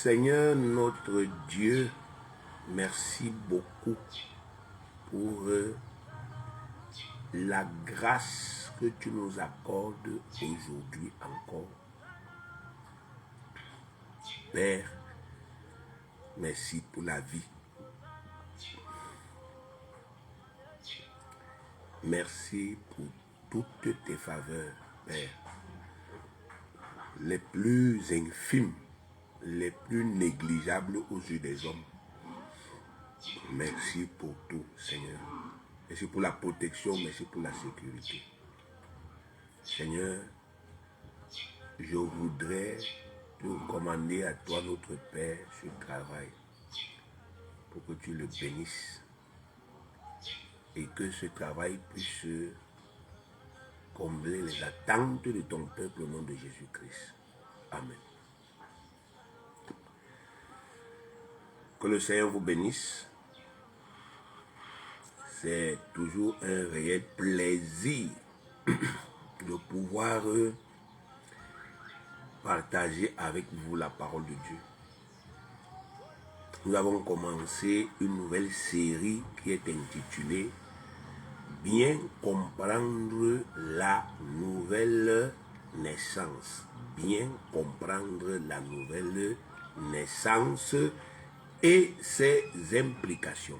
Seigneur notre Dieu, merci beaucoup pour la grâce que tu nous accordes aujourd'hui encore. Père, merci pour la vie. Merci pour toutes tes faveurs, Père. Les plus infimes, les plus négligeables aux yeux des hommes. Merci pour tout, Seigneur. Merci pour la protection, merci pour la sécurité. Seigneur, je voudrais te recommander à toi, notre Père, ce travail, pour que tu le bénisses et que ce travail puisse combler les attentes de ton peuple au nom de Jésus-Christ. Amen. Que le Seigneur vous bénisse. C'est toujours un réel plaisir de pouvoir partager avec vous la parole de Dieu. Nous avons commencé une nouvelle série qui est intitulée « Bien comprendre la nouvelle naissance ». Bien comprendre la nouvelle naissance et ses implications.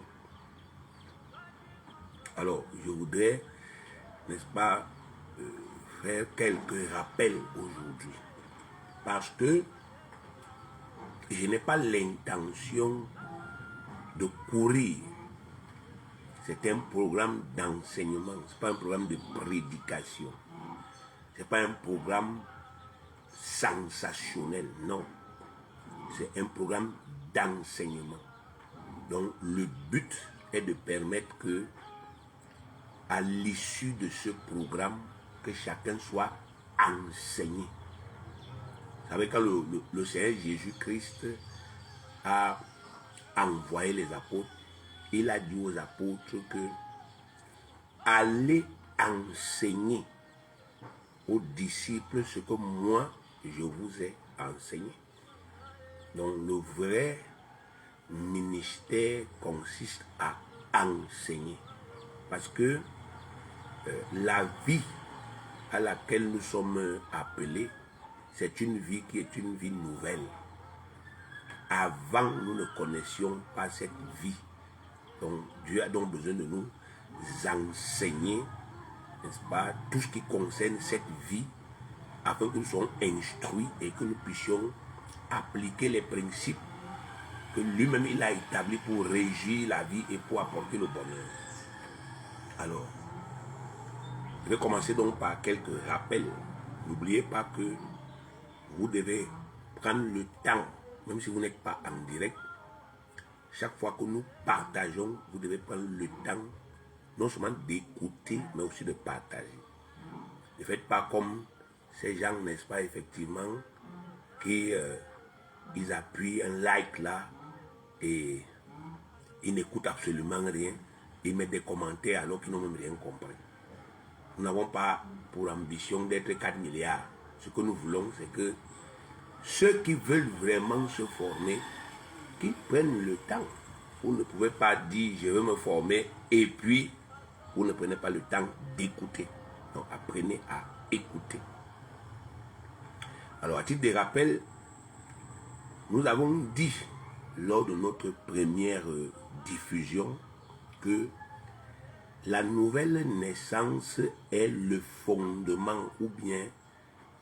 Alors, je voudrais, n'est-ce pas, faire quelques rappels aujourd'hui. Parce que je n'ai pas l'intention de courir. C'est un programme d'enseignement, ce n'est pas un programme de prédication. Ce n'est pas un programme sensationnel, non. C'est un programme d'enseignement. Donc le but est de permettre que, à l'issue de ce programme, que chacun soit enseigné. Vous savez, quand le Seigneur Jésus-Christ a envoyé les apôtres, il a dit aux apôtres que allez enseigner aux disciples ce que moi je vous ai enseigné. Donc le vrai ministère consiste à enseigner. Parce que la vie à laquelle nous sommes appelés, c'est une vie qui est une vie nouvelle. Avant, nous ne connaissions pas cette vie. Donc Dieu a donc besoin de nous enseigner, n'est-ce pas, tout ce qui concerne cette vie, afin que nous soyons instruits et que nous puissions appliquer les principes que lui-même il a établis pour régir la vie et pour apporter le bonheur. Alors, je vais commencer donc par quelques rappels. N'oubliez pas que vous devez prendre le temps, même si vous n'êtes pas en direct, chaque fois que nous partageons, vous devez prendre le temps non seulement d'écouter, mais aussi de partager. Ne faites pas comme ces gens, n'est-ce pas, effectivement, qui ils appuient un like là et ils n'écoutent absolument rien. Ils mettent des commentaires alors qu'ils n'ont même rien compris. Nous n'avons pas pour ambition d'être 4 milliards. Ce que nous voulons, c'est que ceux qui veulent vraiment se former, qu'ils prennent le temps. Vous ne pouvez pas dire je veux me former et puis vous ne prenez pas le temps d'écouter. Donc apprenez à écouter. Alors à titre de rappel, nous avons dit lors de notre première diffusion que la nouvelle naissance est le fondement ou bien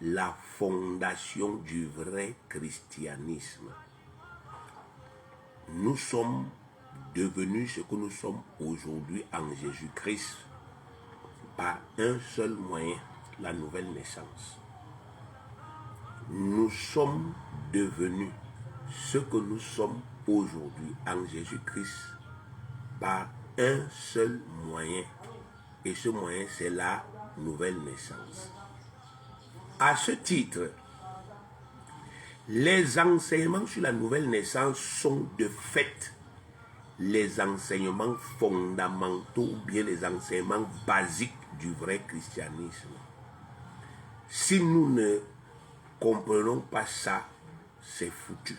la fondation du vrai christianisme. Nous sommes devenus ce que nous sommes aujourd'hui en Jésus-Christ par un seul moyen, la nouvelle naissance. Nous sommes devenus ce que nous sommes aujourd'hui en Jésus-Christ par un seul moyen. Et ce moyen, c'est la nouvelle naissance. À ce titre, les enseignements sur la nouvelle naissance sont de fait les enseignements fondamentaux ou bien les enseignements basiques du vrai christianisme. Si nous ne comprenons pas ça, c'est foutu.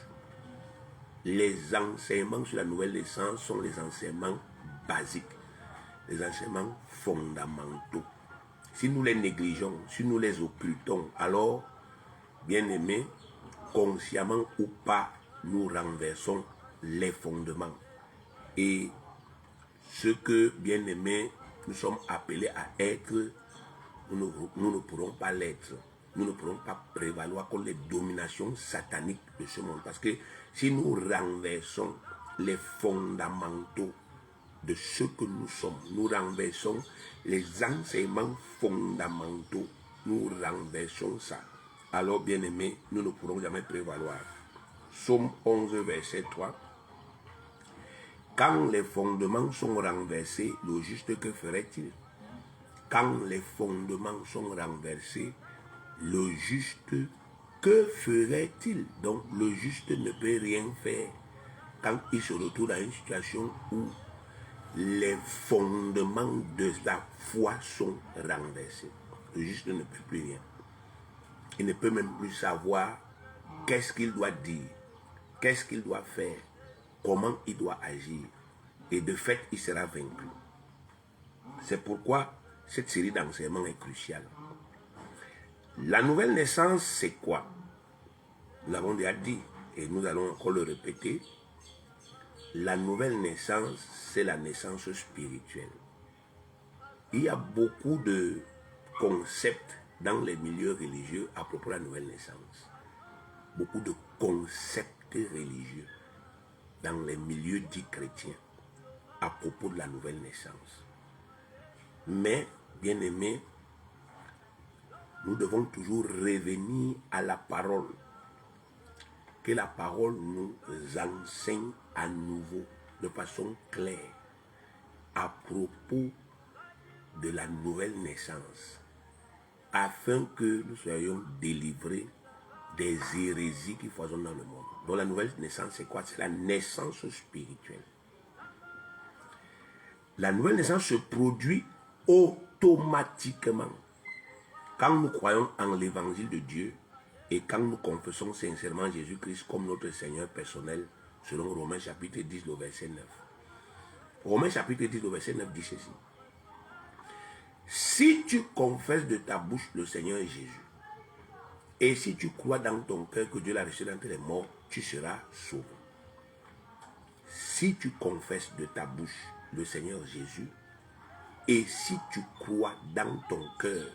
les enseignements sur la nouvelle naissance sont les enseignements basiques, les enseignements fondamentaux. Si nous les négligeons, si nous les occultons, alors, bien aimés, consciemment ou pas, nous renversons les fondements. Et ce que, bien aimés, nous sommes appelés à être, nous ne pourrons pas l'être. Nous ne pourrons pas prévaloir contre les dominations sataniques de ce monde. Parce que si nous renversons les fondamentaux de ce que nous sommes, nous renversons les enseignements fondamentaux, nous renversons ça, alors bien aimés, nous ne pourrons jamais prévaloir. Psaume 11, verset 3. Quand les fondements sont renversés, le juste que ferait-il? Quand les fondements sont renversés, le juste, que ferait-il? Donc le juste ne peut rien faire quand il se retrouve dans une situation où les fondements de la foi sont renversés. Le juste ne peut plus rien. Il ne peut même plus savoir qu'est-ce qu'il doit dire, qu'est-ce qu'il doit faire, comment il doit agir. Et de fait, il sera vaincu. C'est pourquoi cette série d'enseignements est cruciale. La nouvelle naissance, c'est quoi? Nous l'avons déjà dit et nous allons encore le répéter. La nouvelle naissance, c'est la naissance spirituelle. Il y a beaucoup de concepts dans les milieux religieux à propos de la nouvelle naissance. Beaucoup de concepts religieux dans les milieux dits chrétiens à propos de la nouvelle naissance. Mais, bien aimés, nous devons toujours revenir à la parole. Que la parole nous enseigne à nouveau, de façon claire, à propos de la nouvelle naissance, afin que nous soyons délivrés des hérésies qui foisonnent dans le monde. Donc la nouvelle naissance, c'est quoi? C'est la naissance spirituelle. La nouvelle naissance se produit automatiquement quand nous croyons en l'évangile de Dieu et quand nous confessons sincèrement Jésus-Christ comme notre Seigneur personnel, selon Romains chapitre 10, le verset 9. Romains chapitre 10, le verset 9 dit ceci. Si tu confesses de ta bouche le Seigneur Jésus, et si tu crois dans ton cœur que Dieu l'a ressuscité d'entre les morts, tu seras sauvé. Si tu confesses de ta bouche le Seigneur Jésus, et si tu crois dans ton cœur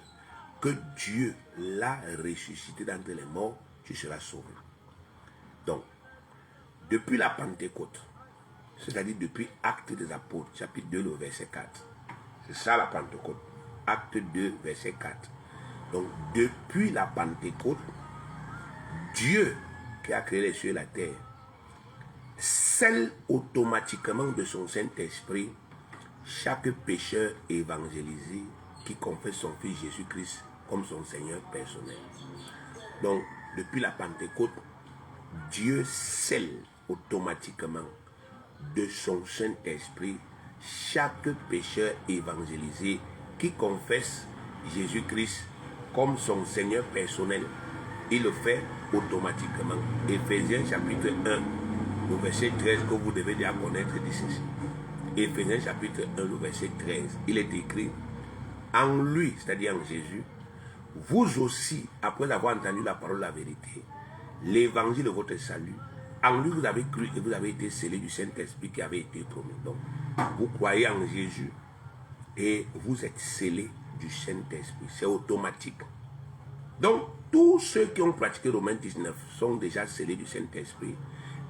que Dieu l'a ressuscité d'entre les morts, tu seras sauvé. Donc, depuis la Pentecôte, c'est-à-dire depuis Actes des Apôtres, chapitre 2, le verset 4. C'est ça la Pentecôte. Acte 2, verset 4. Donc, depuis la Pentecôte, Dieu qui a créé les cieux et la terre, scelle automatiquement de son Saint-Esprit chaque pécheur évangélisé qui confesse son Fils Jésus-Christ comme son Seigneur personnel. Donc, depuis la Pentecôte, Dieu scelle automatiquement de son Saint-Esprit chaque pécheur évangélisé qui confesse Jésus-Christ comme son Seigneur personnel. Il le fait automatiquement. Éphésiens chapitre 1, le verset 13 que vous devez déjà connaître dit ceci. Éphésiens chapitre 1, le verset 13, il est écrit: en lui, c'est-à-dire en Jésus, vous aussi, après avoir entendu la parole de la vérité, l'évangile de votre salut, en lui vous avez cru et vous avez été scellés du Saint-Esprit qui avait été promis. Donc, vous croyez en Jésus et vous êtes scellés du Saint-Esprit. C'est automatique. Donc, tous ceux qui ont pratiqué Romains 19 sont déjà scellés du Saint-Esprit,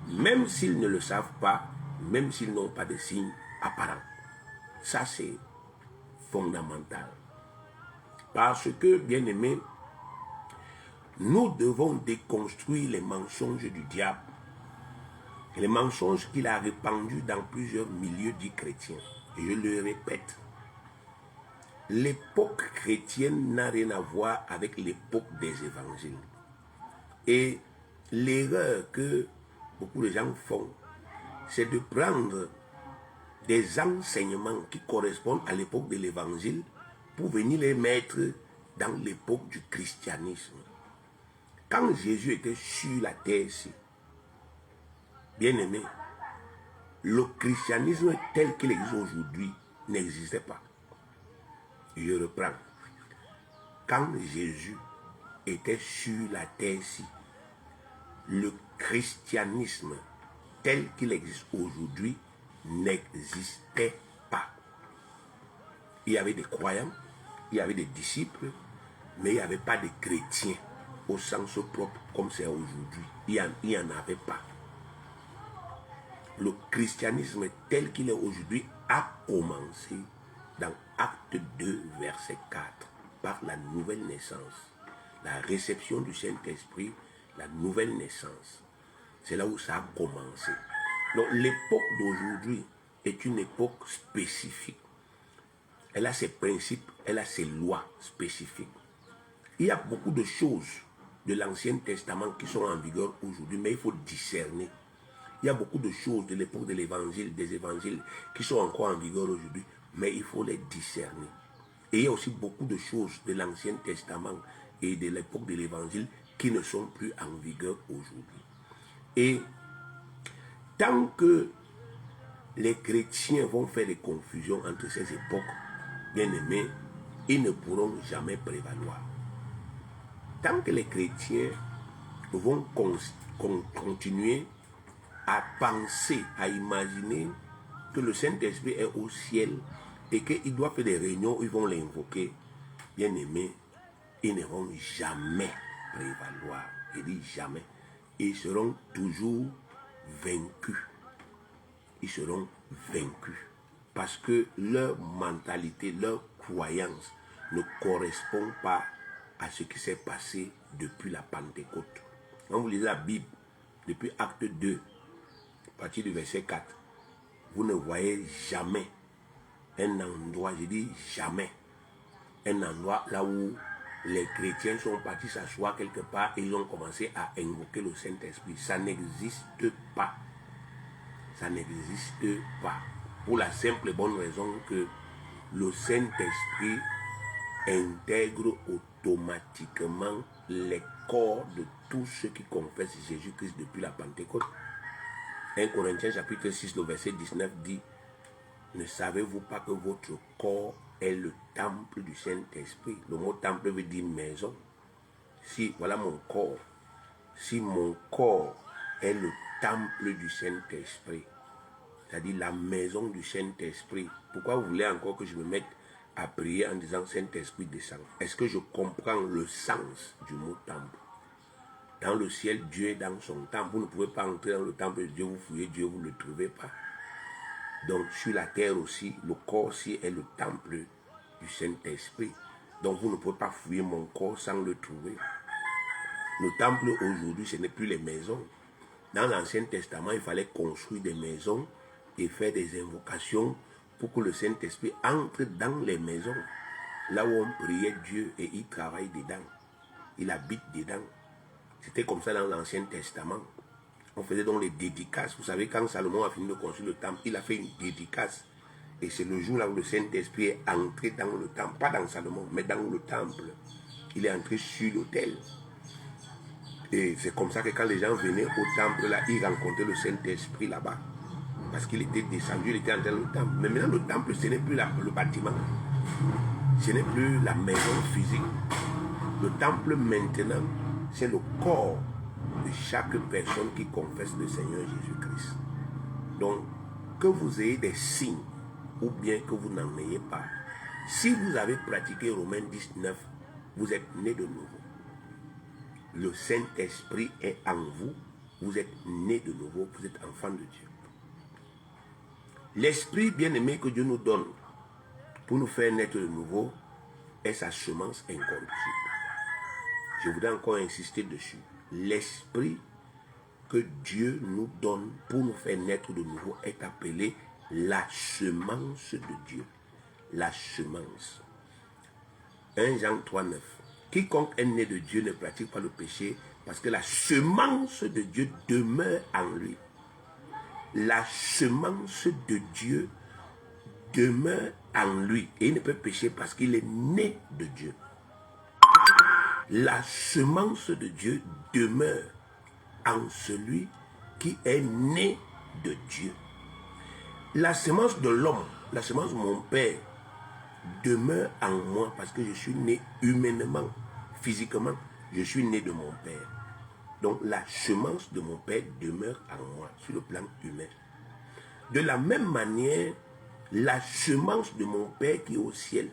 même s'ils ne le savent pas, même s'ils n'ont pas de signes apparents. Ça, c'est fondamental. Parce que, bien aimé, nous devons déconstruire les mensonges du diable. Les mensonges qu'il a répandus dans plusieurs milieux dits chrétiens. Et je le répète, l'époque chrétienne n'a rien à voir avec l'époque des évangiles. Et l'erreur que beaucoup de gens font, c'est de prendre des enseignements qui correspondent à l'époque de l'évangile pour venir les mettre dans l'époque du christianisme. Quand Jésus était sur la terre ici, Bien-aimé, le christianisme tel qu'il existe aujourd'hui n'existait pas. Je reprends. Quand Jésus était sur la terre-ci, le christianisme tel qu'il existe aujourd'hui n'existait pas. Il y avait des croyants, il y avait des disciples, mais il n'y avait pas de chrétiens au sens propre comme c'est aujourd'hui. Il n'y en avait pas. Le christianisme tel qu'il est aujourd'hui a commencé dans Acte 2, verset 4, par la nouvelle naissance, la réception du Saint-Esprit, la nouvelle naissance. C'est là où ça a commencé. Donc l'époque d'aujourd'hui est une époque spécifique. Elle a ses principes, elle a ses lois spécifiques. Il y a beaucoup de choses de l'Ancien Testament qui sont en vigueur aujourd'hui, mais il faut discerner. Il y a beaucoup de choses de l'époque de l'Évangile, des évangiles, qui sont encore en vigueur aujourd'hui, mais il faut les discerner. Et il y a aussi beaucoup de choses de l'Ancien Testament et de l'époque de l'Évangile qui ne sont plus en vigueur aujourd'hui. Et tant que les chrétiens vont faire des confusions entre ces époques, bien aimés, ils ne pourront jamais prévaloir. Tant que les chrétiens vont continuer à penser, à imaginer que le Saint-Esprit est au ciel et qu'ils doivent faire des réunions où ils vont l'invoquer, bien aimés, ils ne vont jamais prévaloir. Je dis jamais. Ils seront toujours vaincus. Ils seront vaincus. Parce que leur mentalité, leur croyance ne correspond pas à ce qui s'est passé depuis la Pentecôte. Quand vous lisez la Bible, depuis Acte 2, à partir du verset 4, vous ne voyez jamais un endroit, je dis jamais, un endroit là où les chrétiens sont partis s'asseoir quelque part et ils ont commencé à invoquer le Saint-Esprit. Ça n'existe pas. Ça n'existe pas. Pour la simple et bonne raison que le Saint-Esprit intègre automatiquement les corps de tous ceux qui confessent Jésus-Christ depuis la Pentecôte. 1 Corinthiens chapitre 6, le verset 19 dit: ne savez-vous pas que votre corps est le temple du Saint-Esprit? Le mot temple veut dire maison. Si, voilà mon corps. Si mon corps est le temple du Saint-Esprit, c'est-à-dire la maison du Saint-Esprit, pourquoi vous voulez encore que je me mette à prier en disant Saint-Esprit descend? Est-ce que je comprends le sens du mot temple? Dans le ciel, Dieu est dans son temple. Vous ne pouvez pas entrer dans le temple de Dieu, vous fouillez Dieu, vous ne le trouvez pas. Donc sur la terre aussi, le corps aussi est le temple du Saint-Esprit. Donc vous ne pouvez pas fouiller mon corps sans le trouver. Le temple aujourd'hui, ce n'est plus les maisons. Dans l'Ancien Testament, il fallait construire des maisons et faire des invocations pour que le Saint-Esprit entre dans les maisons. Là où on priait Dieu et il travaille dedans. Il habite dedans. C'était comme ça dans l'Ancien Testament. On faisait donc les dédicaces. Vous savez, quand Salomon a fini de construire le temple, il a fait une dédicace. Et c'est le jour là où le Saint-Esprit est entré dans le temple. Pas dans Salomon, mais dans le temple. Il est entré sur l'autel. Et c'est comme ça que quand les gens venaient au temple, là, ils rencontraient le Saint-Esprit là-bas. Parce qu'il était descendu, il était entré dans le temple. Mais maintenant, le temple, ce n'est plus le bâtiment. Ce n'est plus la maison physique. Le temple, maintenant, c'est le corps de chaque personne qui confesse le Seigneur Jésus-Christ. Donc, que vous ayez des signes ou bien que vous n'en ayez pas, si vous avez pratiqué Romains 19, vous êtes né de nouveau. Le Saint-Esprit est en vous, vous êtes né de nouveau, vous êtes enfant de Dieu. L'Esprit bien-aimé que Dieu nous donne pour nous faire naître de nouveau est sa semence incorruptible. Je voudrais encore insister dessus. L'Esprit que Dieu nous donne pour nous faire naître de nouveau est appelé la semence de Dieu. La semence. 1 Jean 3, 9. Quiconque est né de Dieu ne pratique pas le péché parce que la semence de Dieu demeure en lui. La semence de Dieu demeure en lui. Et il ne peut pécher parce qu'il est né de Dieu. La semence de Dieu demeure en celui qui est né de Dieu. La semence de l'homme, la semence de mon père, demeure en moi parce que je suis né humainement, physiquement, je suis né de mon père. Donc la semence de mon père demeure en moi sur le plan humain. De la même manière, la semence de mon père qui est au ciel,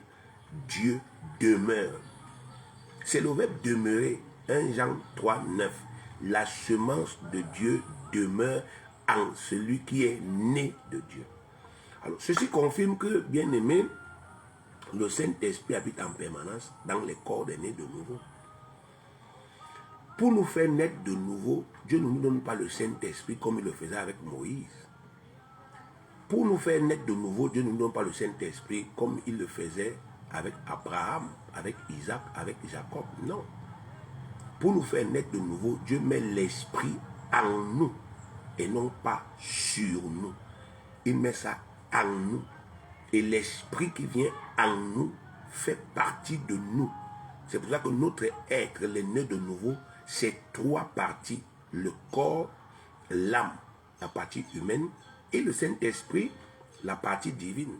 Dieu demeure. C'est le verbe demeurer, 1 Jean 3, 9. La semence de Dieu demeure en celui qui est né de Dieu. Alors, ceci confirme que, bien aimé, le Saint-Esprit habite en permanence dans les corps des nés de nouveau. Pour nous faire naître de nouveau, Dieu ne nous donne pas le Saint-Esprit comme il le faisait avec Moïse. Pour nous faire naître de nouveau, Dieu ne nous donne pas le Saint-Esprit comme il le faisait avec Abraham, avec Isaac, avec Jacob. Non. Pour nous faire naître de nouveau, Dieu met l'Esprit en nous et non pas sur nous. Il met ça en nous. Et l'Esprit qui vient en nous fait partie de nous. C'est pour ça que notre être, les nés de nouveau, c'est trois parties. Le corps, l'âme, la partie humaine, et le Saint-Esprit, la partie divine.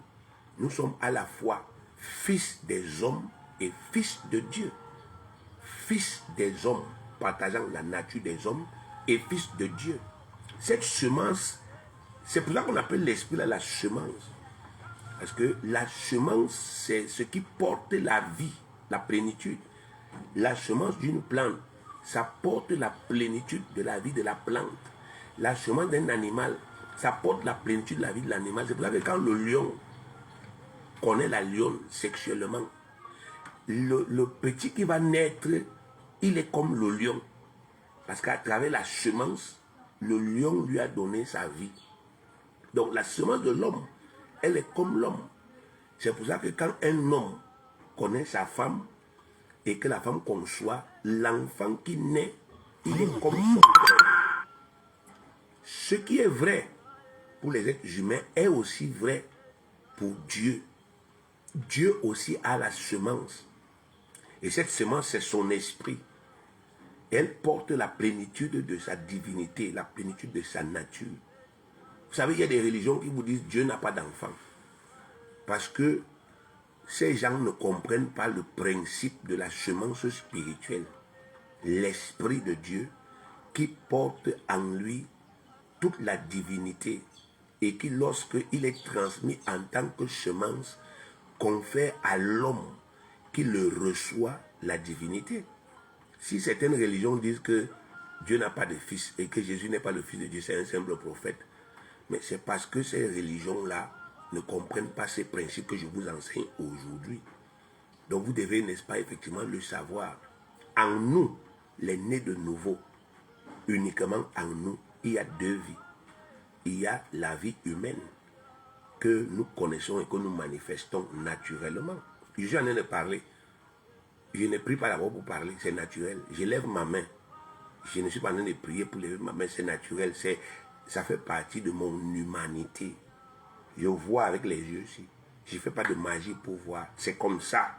Nous sommes à la fois fils des hommes et fils de Dieu. Fils des hommes, partageant la nature des hommes, et fils de Dieu. Cette semence, c'est pour ça qu'on appelle l'esprit là la semence. Parce que la semence, c'est ce qui porte la vie, la plénitude. La semence d'une plante, ça porte la plénitude de la vie de la plante. La semence d'un animal, ça porte la plénitude de la vie de l'animal. C'est pour ça que quand le lion connaît la lionne sexuellement, le petit qui va naître, il est comme le lion. Parce qu'à travers la semence, le lion lui a donné sa vie. Donc la semence de l'homme, elle est comme l'homme. C'est pour ça que quand un homme connaît sa femme et que la femme conçoit, l'enfant qui naît, il est comme son père. Ce qui est vrai pour les êtres humains est aussi vrai pour Dieu. Dieu aussi a la semence. Et cette semence, c'est son esprit. Elle porte la plénitude de sa divinité, la plénitude de sa nature. Vous savez, il y a des religions qui vous disent Dieu n'a pas d'enfant. Parce que ces gens ne comprennent pas le principe de la semence spirituelle. L'Esprit de Dieu qui porte en lui toute la divinité et qui, lorsqu'il est transmis en tant que semence, confère à l'homme qui le reçoit la divinité. Si certaines religions disent que Dieu n'a pas de fils et que Jésus n'est pas le fils de Dieu, c'est un simple prophète. Mais c'est parce que ces religions-là ne comprennent pas ces principes que je vous enseigne aujourd'hui. Donc vous devez, n'est-ce pas, effectivement le savoir. En nous, les nés de nouveau, uniquement en nous, il y a deux vies. Il y a la vie humaine que nous connaissons et que nous manifestons naturellement. Je suis en train de parler. Je ne prie pas d'abord pour parler, c'est naturel. Je lève ma main. Je ne suis pas en train de prier pour lever ma main, c'est naturel. Ça fait partie de mon humanité. Je vois avec les yeux aussi. Je ne fais pas de magie pour voir. C'est comme ça.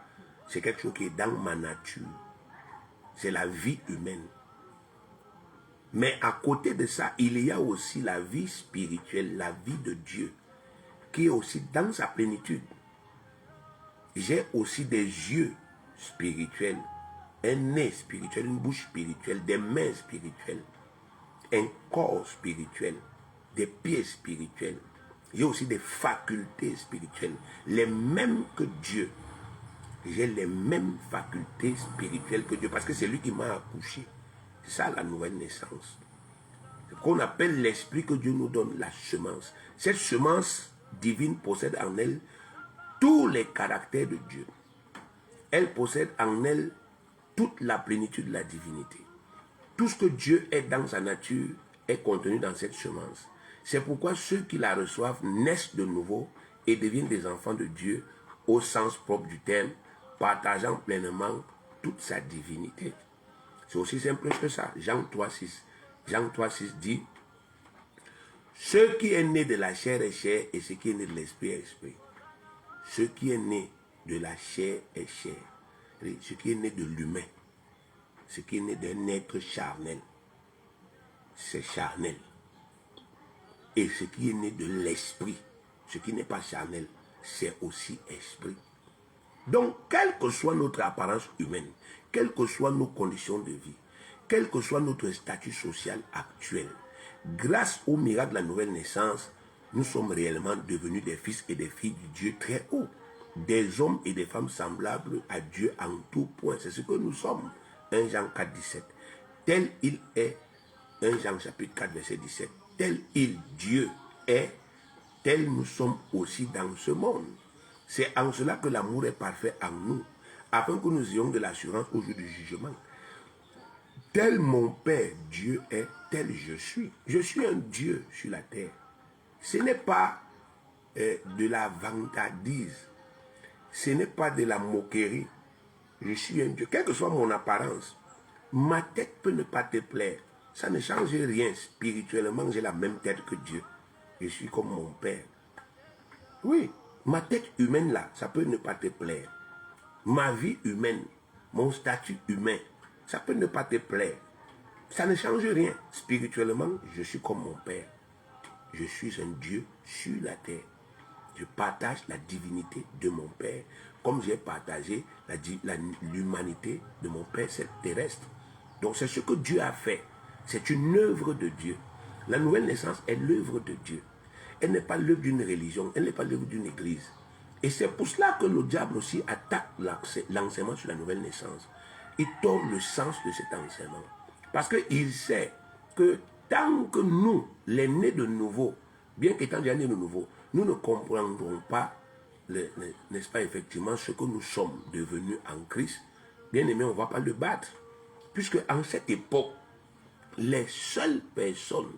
C'est quelque chose qui est dans ma nature. C'est la vie humaine. Mais à côté de ça, il y a aussi la vie spirituelle, la vie de Dieu, qui est aussi dans sa plénitude. J'ai aussi des yeux spirituels, un nez spirituel, une bouche spirituelle, des mains spirituelles, un corps spirituel, des pieds spirituels. J'ai aussi des facultés spirituelles, les mêmes que Dieu. J'ai les mêmes facultés spirituelles que Dieu, parce que c'est lui qui m'a accouché. C'est ça la nouvelle naissance. C'est ce qu'on appelle l'esprit que Dieu nous donne, la semence. Cette semence divine possède en elle tous les caractères de Dieu. Elle possède en elle toute la plénitude de la divinité. Tout ce que Dieu est dans sa nature est contenu dans cette semence. C'est pourquoi ceux qui la reçoivent naissent de nouveau et deviennent des enfants de Dieu au sens propre du terme, partageant pleinement toute sa divinité. C'est aussi simple que ça. Jean 3,6. Jean 3,6 dit « Ce qui est né de la chair est chair et ce qui est né de l'esprit est esprit. » Ce qui est né de la chair est chair. Ce qui est né de l'humain, ce qui est né d'un être charnel, c'est charnel. Et ce qui est né de l'esprit, ce qui n'est pas charnel, c'est aussi esprit. Donc, quelle que soit notre apparence humaine, quelles que soient nos conditions de vie, quel que soit notre statut social actuel, grâce au miracle de la nouvelle naissance, nous sommes réellement devenus des fils et des filles du Dieu très haut. Des hommes et des femmes semblables à Dieu en tout point. C'est ce que nous sommes. 1 Jean 4, 17. Tel il est, 1 Jean chapitre 4, verset 17. Tel il, Dieu, est, tel nous sommes aussi dans ce monde. C'est en cela que l'amour est parfait en nous, afin que nous ayons de l'assurance au jour du jugement. Tel mon Père Dieu est, tel je suis. Je suis un Dieu sur la terre. Ce n'est pas de la vantardise. Ce n'est pas de la moquerie. Je suis un Dieu. Quelle que soit mon apparence, ma tête peut ne pas te plaire. Ça ne change rien. Spirituellement, j'ai la même tête que Dieu. Je suis comme mon Père. Oui, ma tête humaine là, ça peut ne pas te plaire. Ma vie humaine, mon statut humain, ça peut ne pas te plaire. Ça ne change rien. Spirituellement, je suis comme mon Père. Je suis un Dieu sur la terre. Je partage la divinité de mon Père, comme j'ai partagé l'humanité de mon Père terrestre. Donc c'est ce que Dieu a fait. C'est une œuvre de Dieu. La nouvelle naissance est l'œuvre de Dieu. Elle n'est pas l'œuvre d'une religion, elle n'est pas l'œuvre d'une église. Et c'est pour cela que le diable aussi attaque l'enseignement sur la nouvelle naissance. Il tord le sens de cet enseignement. Parce qu'il sait que tant que nous, les nés de nouveau, bien qu'étant déjà nés de nouveau, nous ne comprendrons pas, n'est-ce pas, effectivement, ce que nous sommes devenus en Christ. Bien aimé, on ne va pas le battre. Puisque en cette époque, les seules personnes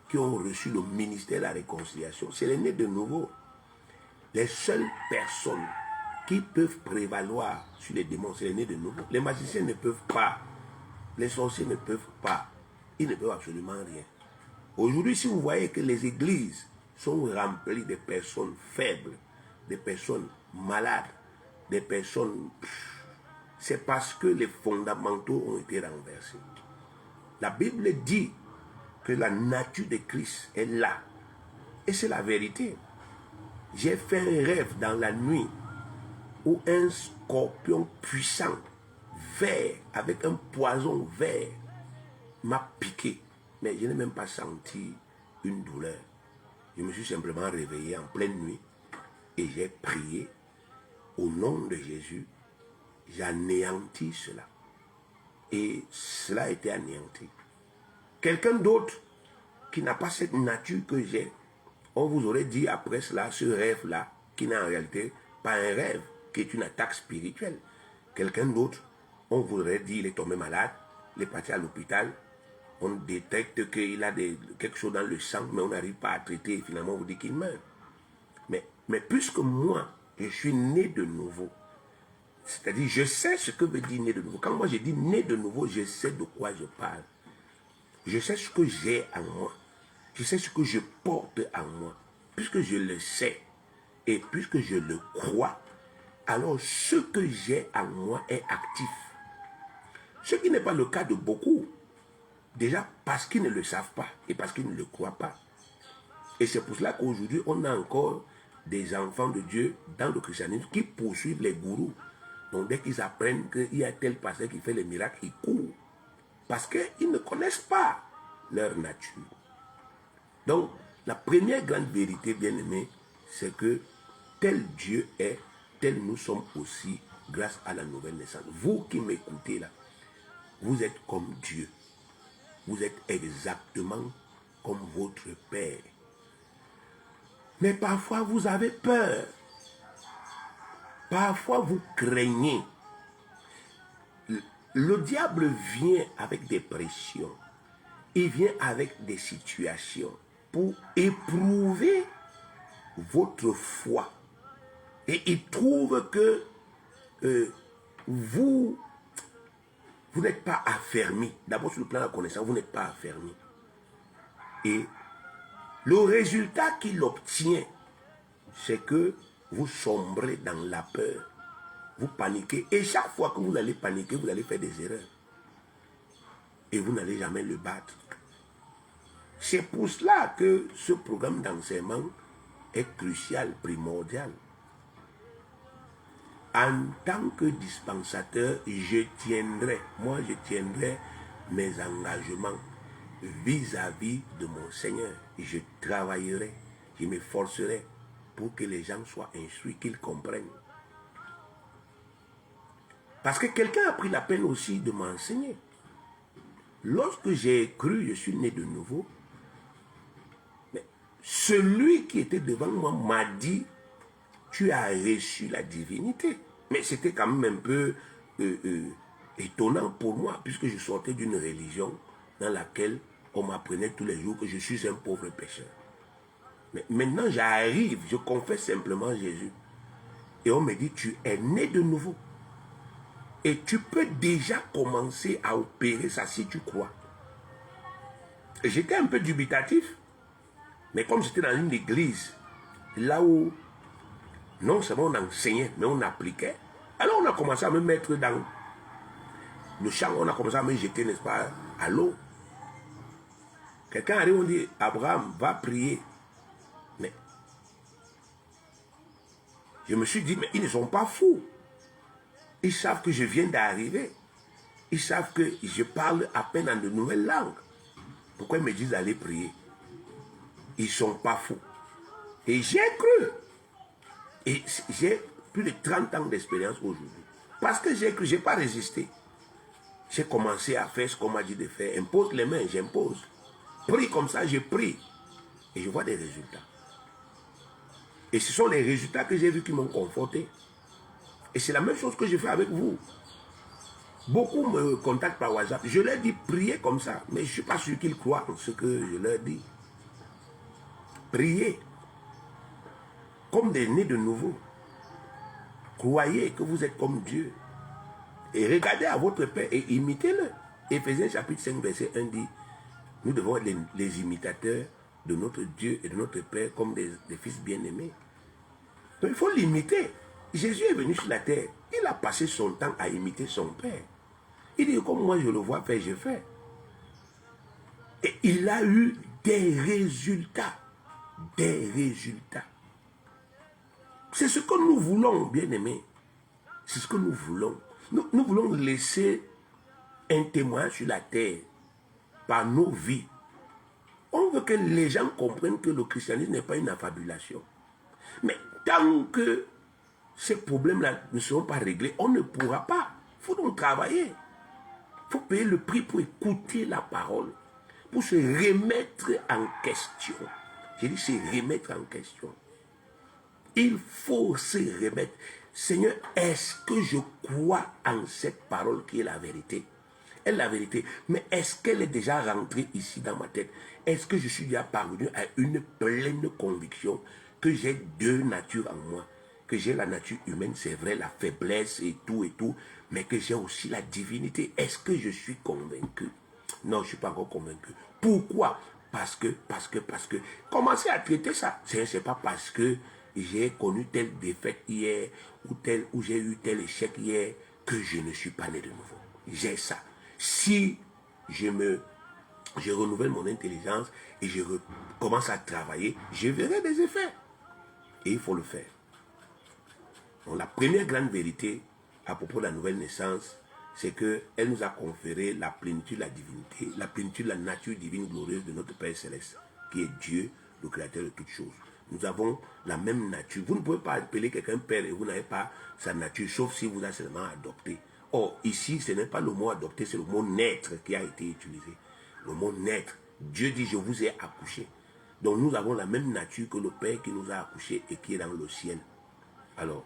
qui ont reçu le ministère de la réconciliation, c'est les nés de nouveau. Les seules personnes qui peuvent prévaloir sur les démons, c'est les nés de nouveau. Les magiciens ne peuvent pas. Les sorciers ne peuvent pas. Ils ne peuvent absolument rien. Aujourd'hui, si vous voyez que les églises sont remplies de personnes faibles, des personnes malades, des personnes... C'est parce que les fondamentaux ont été renversés. La Bible dit que la nature de Christ est là. Et c'est la vérité. J'ai fait un rêve dans la nuit où un scorpion puissant, vert, avec un poison vert, m'a piqué. Mais je n'ai même pas senti une douleur. Je me suis simplement réveillé en pleine nuit et j'ai prié au nom de Jésus. J'anéantis cela. Et cela a été anéanti. Quelqu'un d'autre qui n'a pas cette nature que j'ai, on vous aurait dit après cela, ce rêve-là, qui n'est en réalité pas un rêve, qui est une attaque spirituelle. Quelqu'un d'autre, on vous aurait dit, il est tombé malade, il est parti à l'hôpital, on détecte qu'il a quelque chose dans le sang, mais on n'arrive pas à traiter, et finalement on vous dit qu'il meurt. Mais puisque moi, je suis né de nouveau, c'est-à-dire je sais ce que veut dire né de nouveau. Quand moi je dis né de nouveau, je sais de quoi je parle. Je sais ce que j'ai en moi. Je sais ce que je porte en moi. Puisque je le sais et puisque je le crois, alors ce que j'ai en moi est actif. Ce qui n'est pas le cas de beaucoup. Déjà parce qu'ils ne le savent pas et parce qu'ils ne le croient pas. Et c'est pour cela qu'aujourd'hui, on a encore des enfants de Dieu dans le christianisme qui poursuivent les gourous. Donc dès qu'ils apprennent qu'il y a tel pasteur qui fait les miracles, ils courent. Parce qu'ils ne connaissent pas leur nature. Donc, la première grande vérité, bien aimée, c'est que tel Dieu est, tel nous sommes aussi grâce à la nouvelle naissance. Vous qui m'écoutez là, vous êtes comme Dieu. Vous êtes exactement comme votre Père. Mais parfois vous avez peur. Parfois vous craignez. Le diable vient avec des pressions. Il vient avec des situations pour éprouver votre foi. Et il trouve que vous n'êtes pas affermi. D'abord sur le plan de la connaissance, vous n'êtes pas affermi. Et le résultat qu'il obtient, c'est que vous sombrez dans la peur. Vous paniquez. Et chaque fois que vous allez paniquer, vous allez faire des erreurs. Et vous n'allez jamais le battre. C'est pour cela que ce programme d'enseignement est crucial, primordial. En tant que dispensateur, je tiendrai mes engagements vis-à-vis de mon Seigneur. Je travaillerai, je m'efforcerai pour que les gens soient instruits, qu'ils comprennent. Parce que quelqu'un a pris la peine aussi de m'enseigner. Lorsque j'ai cru, je suis né de nouveau, mais celui qui était devant moi m'a dit, tu as reçu la divinité. Mais c'était quand même un peu étonnant pour moi, puisque je sortais d'une religion dans laquelle on m'apprenait tous les jours que je suis un pauvre pécheur. Mais maintenant j'arrive, je confesse simplement Jésus. Et on me dit, tu es né de nouveau. Et tu peux déjà commencer à opérer ça si tu crois. J'étais un peu dubitatif, mais comme j'étais dans une église, là où non seulement on enseignait, mais on appliquait, alors on a commencé à me mettre dans le champ, on a commencé à me jeter, n'est-ce pas, à l'eau. Quelqu'un arrive, on dit, Abraham, va prier. Mais je me suis dit, mais ils ne sont pas fous. Ils savent que je viens d'arriver. Ils savent que je parle à peine en de nouvelles langues. Pourquoi ils me disent d'aller prier? Ils ne sont pas fous. Et j'ai cru. Et j'ai plus de 30 ans d'expérience aujourd'hui. Parce que j'ai cru, je n'ai pas résisté. J'ai commencé à faire ce qu'on m'a dit de faire. Impose les mains, j'impose. Prie comme ça, je prie. Et je vois des résultats. Et ce sont les résultats que j'ai vus qui m'ont conforté. Et c'est la même chose que je fais avec vous. Beaucoup me contactent par WhatsApp. Je leur dis priez comme ça. Mais je ne suis pas sûr qu'ils croient en ce que je leur dis. Priez. Comme des nés de nouveau. Croyez que vous êtes comme Dieu. Et regardez à votre Père et imitez-le. Éphésiens chapitre 5 verset 1 dit, nous devons être les imitateurs de notre Dieu et de notre Père comme des fils bien-aimés. Donc il faut l'imiter. Jésus est venu sur la terre. Il a passé son temps à imiter son Père. Il dit, comme moi je le vois faire, je fais. Et il a eu des résultats. Des résultats. C'est ce que nous voulons, bien-aimés. C'est ce que nous voulons. Nous voulons laisser un témoin sur la terre par nos vies. On veut que les gens comprennent que le christianisme n'est pas une affabulation. Mais tant que ces problèmes-là ne seront pas réglés, on ne pourra pas. Il faut donc travailler. Il faut payer le prix pour écouter la parole, pour se remettre en question. J'ai dit se remettre en question. Il faut se remettre. Seigneur, est-ce que je crois en cette parole qui est la vérité? Elle est la vérité. Mais est-ce qu'elle est déjà rentrée ici dans ma tête? Est-ce que je suis déjà parvenu à une pleine conviction que j'ai deux natures en moi? Que j'ai la nature humaine, c'est vrai, la faiblesse et tout, mais que j'ai aussi la divinité. Est-ce que je suis convaincu? Non, je ne suis pas encore convaincu. Pourquoi? Parce que. Commencez à traiter ça. Ce n'est pas parce que j'ai connu telle défaite hier ou j'ai eu tel échec hier que je ne suis pas né de nouveau. J'ai ça. Si je renouvelle mon intelligence et je commence à travailler, je verrai des effets. Et il faut le faire. Donc, la première grande vérité à propos de la nouvelle naissance, c'est qu'elle nous a conféré la plénitude de la divinité, la plénitude de la nature divine glorieuse de notre Père Céleste, qui est Dieu, le Créateur de toutes choses. Nous avons la même nature. Vous ne pouvez pas appeler quelqu'un Père et vous n'avez pas sa nature, sauf si vous avez seulement adopté. Or, ici, ce n'est pas le mot adopté, c'est le mot naître qui a été utilisé. Le mot naître. Dieu dit, je vous ai accouché. Donc, nous avons la même nature que le Père qui nous a accouchés et qui est dans le ciel. Alors,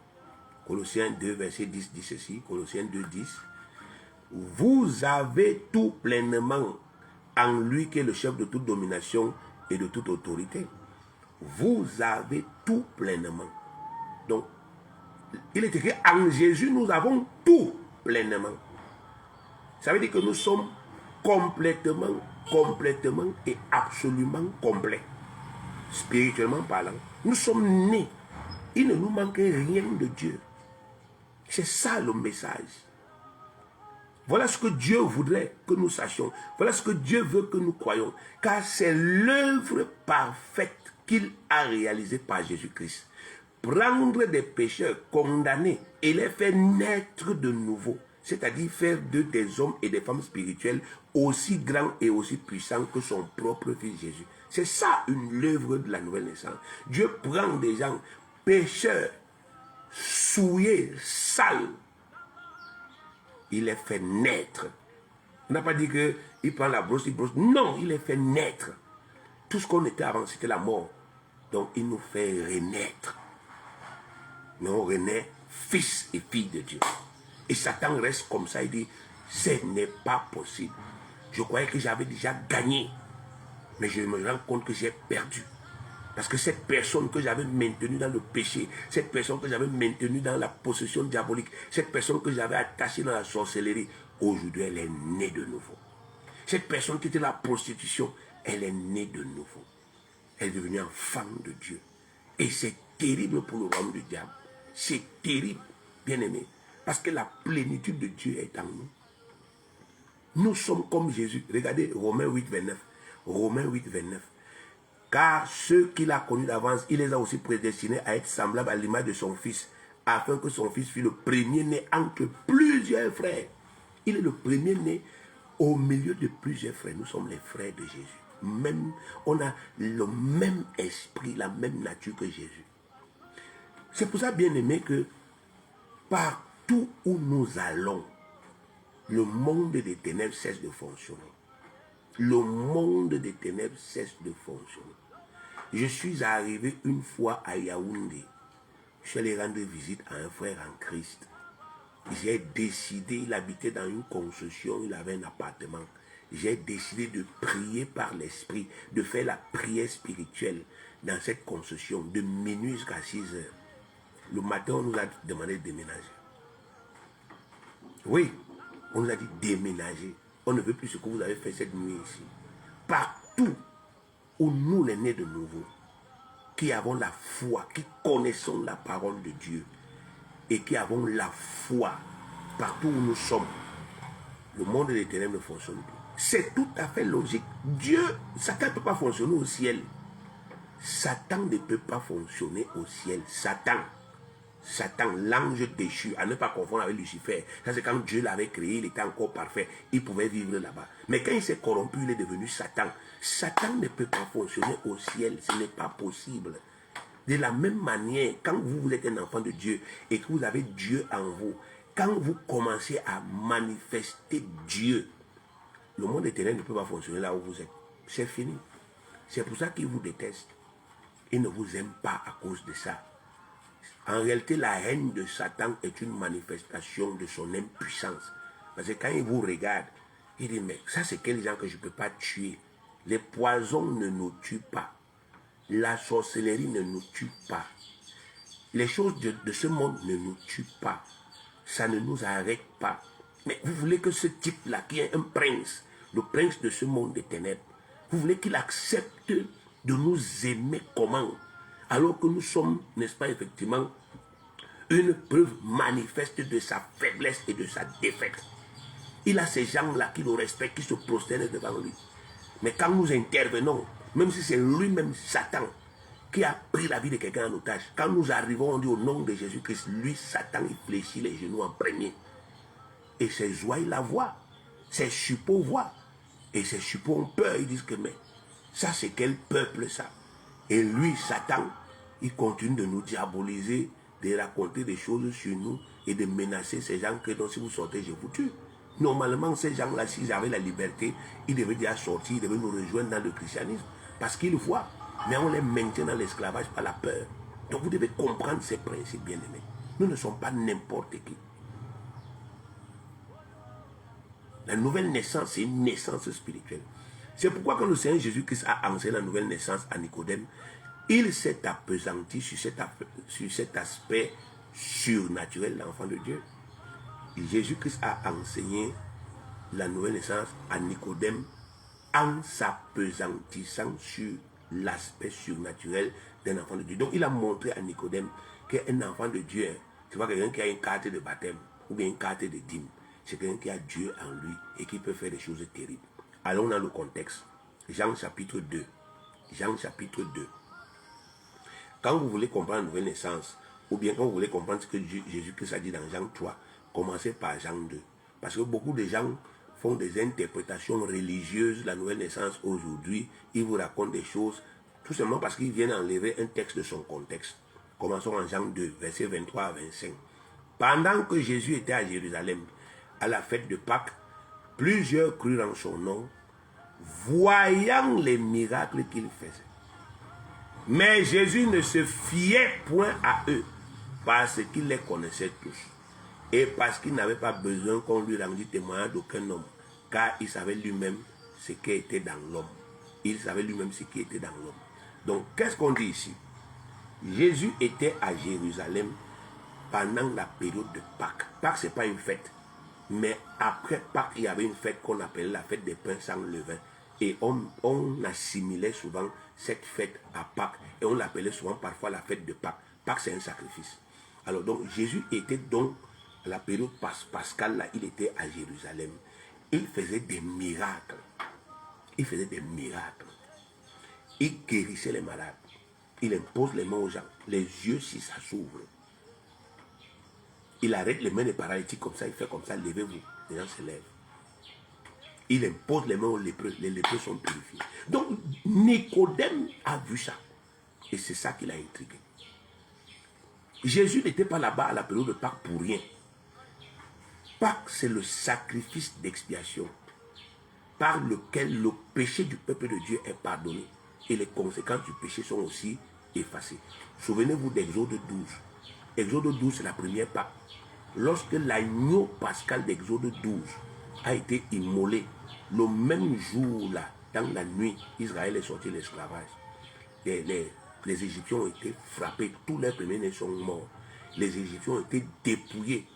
Colossiens 2, verset 10 dit ceci, Colossiens 2, 10. Vous avez tout pleinement en lui qui est le chef de toute domination et de toute autorité. Vous avez tout pleinement. Donc, il est écrit, en Jésus, nous avons tout pleinement. Ça veut dire que nous sommes complètement et absolument complets. Spirituellement parlant. Nous sommes nés. Il ne nous manque rien de Dieu. C'est ça le message. Voilà ce que Dieu voudrait que nous sachions. Voilà ce que Dieu veut que nous croyions. Car c'est l'œuvre parfaite qu'il a réalisée par Jésus-Christ. Prendre des pécheurs condamnés et les faire naître de nouveau. C'est-à-dire faire d'eux des hommes et des femmes spirituels aussi grands et aussi puissants que son propre fils Jésus. C'est ça l'œuvre de la nouvelle naissance. Dieu prend des gens pécheurs, souillés, sales. Il les fait naître. On n'a pas dit qu'il prend la brosse, il brosse. Non, il les fait naître. Tout ce qu'on était avant, c'était la mort. Donc il nous fait renaître. Mais on renaît fils et filles de Dieu. Et Satan reste comme ça, il dit, ce n'est pas possible. Je croyais que j'avais déjà gagné. Mais je me rends compte que j'ai perdu. Parce que cette personne que j'avais maintenue dans le péché, cette personne que j'avais maintenue dans la possession diabolique, cette personne que j'avais attachée dans la sorcellerie, aujourd'hui elle est née de nouveau. Cette personne qui était dans la prostitution, elle est née de nouveau. Elle est devenue enfant de Dieu. Et c'est terrible pour le royaume du diable. C'est terrible, bien aimé. Parce que la plénitude de Dieu est en nous. Nous sommes comme Jésus. Regardez Romains 8, 29. Romains 8, 29. Car ceux qu'il a connus d'avance, il les a aussi prédestinés à être semblables à l'image de son Fils, afin que son Fils fût le premier-né entre plusieurs frères. Il est le premier-né au milieu de plusieurs frères. Nous sommes les frères de Jésus. Même, on a le même esprit, la même nature que Jésus. C'est pour ça, bien aimé, que partout où nous allons, le monde des ténèbres cesse de fonctionner. Le monde des ténèbres cesse de fonctionner. Je suis arrivé une fois à Yaoundé. Je suis allé rendre visite à un frère en Christ. J'ai décidé, il habitait dans une concession, il avait un appartement. J'ai décidé de prier par l'esprit, de faire la prière spirituelle dans cette concession de minuit jusqu'à 6 heures. Le matin, on nous a demandé de déménager. Oui, on nous a dit déménager. On ne veut plus ce que vous avez fait cette nuit ici. Partout où nous, les nés de nouveau, qui avons la foi, qui connaissons la parole de Dieu et qui avons la foi partout où nous sommes, le monde des ténèbres ne fonctionne plus. C'est tout à fait logique. Dieu, Satan ne peut pas fonctionner au ciel. Satan ne peut pas fonctionner au ciel. Satan, l'ange déchu, à ne pas confondre avec Lucifer. Ça, c'est quand Dieu l'avait créé, il était encore parfait. Il pouvait vivre là-bas. Mais quand il s'est corrompu, il est devenu Satan. Satan ne peut pas fonctionner au ciel. Ce n'est pas possible. De la même manière, quand vous êtes un enfant de Dieu et que vous avez Dieu en vous, quand vous commencez à manifester Dieu, le monde éternel ne peut pas fonctionner là où vous êtes. C'est fini. C'est pour ça qu'il vous déteste. Il ne vous aime pas à cause de ça. En réalité, la haine de Satan est une manifestation de son impuissance. Parce que quand il vous regarde, il dit, mais ça c'est quel gens que je ne peux pas tuer. Les poisons ne nous tuent pas. La sorcellerie ne nous tue pas. Les choses de ce monde ne nous tuent pas. Ça ne nous arrête pas. Mais vous voulez que ce type-là, qui est un prince, le prince de ce monde des ténèbres, vous voulez qu'il accepte de nous aimer comment? Alors que nous sommes, n'est-ce pas, effectivement, une preuve manifeste de sa faiblesse et de sa défaite. Il a ces gens-là qui le respectent, qui se prosternent devant lui. Mais quand nous intervenons, même si c'est lui-même, Satan, qui a pris la vie de quelqu'un en otage, quand nous arrivons, on dit au nom de Jésus-Christ, lui, Satan, il fléchit les genoux en premier. Et ses ouailles la voient, ses suppôts voient. Et ses suppôts ont peur, ils disent que, mais ça, c'est quel peuple ça? Et lui, Satan, il continue de nous diaboliser, de raconter des choses sur nous et de menacer ces gens que donc, si vous sortez, je vous tue. Normalement, ces gens-là, s'ils avaient la liberté, ils devaient déjà sortir, ils devaient nous rejoindre dans le christianisme. Parce qu'ils voient. Mais on les maintient dans l'esclavage par la peur. Donc vous devez comprendre ces principes, bien-aimés. Nous ne sommes pas n'importe qui. La nouvelle naissance, c'est une naissance spirituelle. C'est pourquoi quand le Seigneur Jésus-Christ a enseigné la nouvelle naissance à Nicodème, il s'est appesanti sur cet aspect surnaturel de l'enfant de Dieu. Jésus-Christ a enseigné la nouvelle naissance à Nicodème en s'apesantissant sur l'aspect surnaturel d'un enfant de Dieu. Donc il a montré à Nicodème qu'un enfant de Dieu, c'est pas quelqu'un qui a une carte de baptême ou bien une carte de dîme. c'est quelqu'un qui a Dieu en lui et qui peut faire des choses terribles. Allons dans le contexte. Jean chapitre 2. Jean chapitre 2. Quand vous voulez comprendre la nouvelle naissance, ou bien quand vous voulez comprendre ce que Jésus-Christ a dit dans Jean 3, commencez par Jean 2. Parce que beaucoup de gens font des interprétations religieuses de la nouvelle naissance aujourd'hui. Ils vous racontent des choses tout simplement parce qu'ils viennent enlever un texte de son contexte. Commençons en Jean 2, versets 23 à 25. Pendant que Jésus était à Jérusalem, à la fête de Pâques, plusieurs crurent en son nom, voyant les miracles qu'il faisait. Mais Jésus ne se fiait point à eux, parce qu'il les connaissait tous, et parce qu'il n'avait pas besoin qu'on lui rendît témoignage d'aucun homme, car il savait lui-même ce qui était dans l'homme. Il savait lui-même ce qui était dans l'homme. Donc, qu'est-ce qu'on dit ici? Jésus était à Jérusalem pendant la période de Pâques. Pâques, ce n'est pas une fête. Mais après Pâques, il y avait une fête qu'on appelait la fête des pains sans levain. Et on assimilait souvent cette fête à Pâques. Et on l'appelait souvent parfois la fête de Pâques. Pâques, c'est un sacrifice. Alors donc, Jésus était donc, à la période pascale, là, il était à Jérusalem. Il faisait des miracles. Il faisait des miracles. Il guérissait les malades. Il impose les mains aux gens. Les yeux, si ça s'ouvre. Il arrête les mains des paralytiques comme ça. Il fait comme ça. Levez-vous. Les gens se lèvent. Il impose les mains aux lépreux. Les lépreux sont purifiés. Donc, Nicodème a vu ça. Et c'est ça qui l'a intrigué. Jésus n'était pas là-bas à la période de Pâques pour rien. Pâques, c'est le sacrifice d'expiation par lequel le péché du peuple de Dieu est pardonné. Et les conséquences du péché sont aussi effacées. Souvenez-vous d'Exode 12. Exode 12, c'est la première Pâque. Lorsque l'agneau pascal d'Exode 12 a été immolé, le même jour-là, dans la nuit, Israël est sorti de l'esclavage. Les Égyptiens ont été frappés, tous leurs premiers-nés sont morts. Les Égyptiens ont été dépouillés.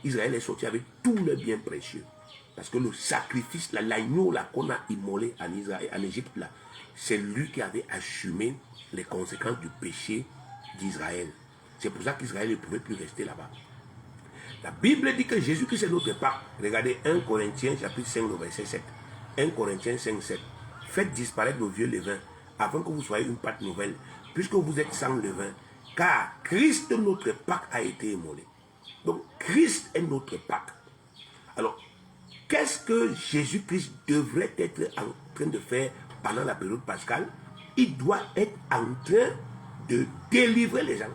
Israël est sorti avec tous leurs biens précieux. Parce que le sacrifice, l'agneau qu'on a immolé en Israël, en Égypte, c'est lui qui avait assumé les conséquences du péché d'Israël. C'est pour ça qu'Israël ne pouvait plus rester là-bas. La Bible dit que Jésus-Christ est notre Pâques. Regardez 1 Corinthiens chapitre 5, verset 7. 1 Corinthiens 5, 7. Faites disparaître le vieux levain, afin que vous soyez une pâte nouvelle, puisque vous êtes sans levain. Car Christ, notre Pâques, a été immolé. Donc, Christ est notre Pâques. Alors, qu'est-ce que Jésus-Christ devrait être en train de faire pendant la période pascale? Il doit être en train de délivrer les gens.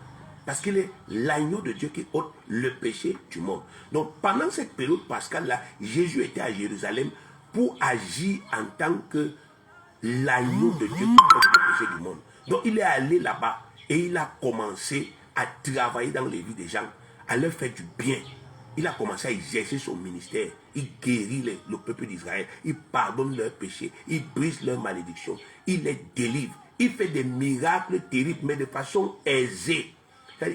Parce qu'il est l'agneau de Dieu qui ôte le péché du monde. Donc, pendant cette période pascale-là, Jésus était à Jérusalem pour agir en tant que l'agneau de Dieu qui ôte le péché du monde. Donc, il est allé là-bas et il a commencé à travailler dans les vies des gens, à leur faire du bien. Il a commencé à exercer son ministère. Il guérit le peuple d'Israël. Il pardonne leurs péchés. Il brise leurs malédictions. Il les délivre. Il fait des miracles terribles, mais de façon aisée.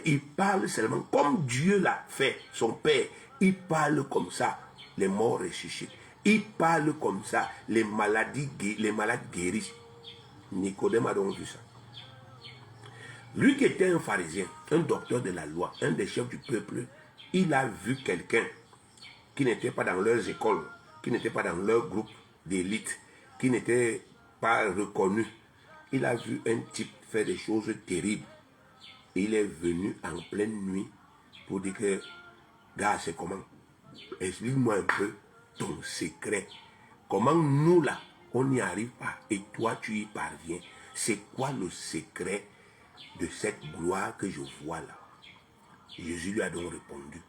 Il parle seulement comme Dieu l'a fait, son Père. Il parle comme ça, les morts ressuscitent. Il parle comme ça, les malades guérissent. Nicodème a donc vu ça. Lui qui était un pharisien, un docteur de la loi, un des chefs du peuple, il a vu quelqu'un qui n'était pas dans leurs écoles, qui n'était pas dans leur groupe d'élite, qui n'était pas reconnu. Il a vu un type faire des choses terribles. Et il est venu en pleine nuit pour dire que, gars, c'est comment? Explique-moi un peu ton secret. Comment nous, là, on n'y arrive pas et toi, tu y parviens? C'est quoi le secret de cette gloire que je vois là? Jésus lui a donc répondu.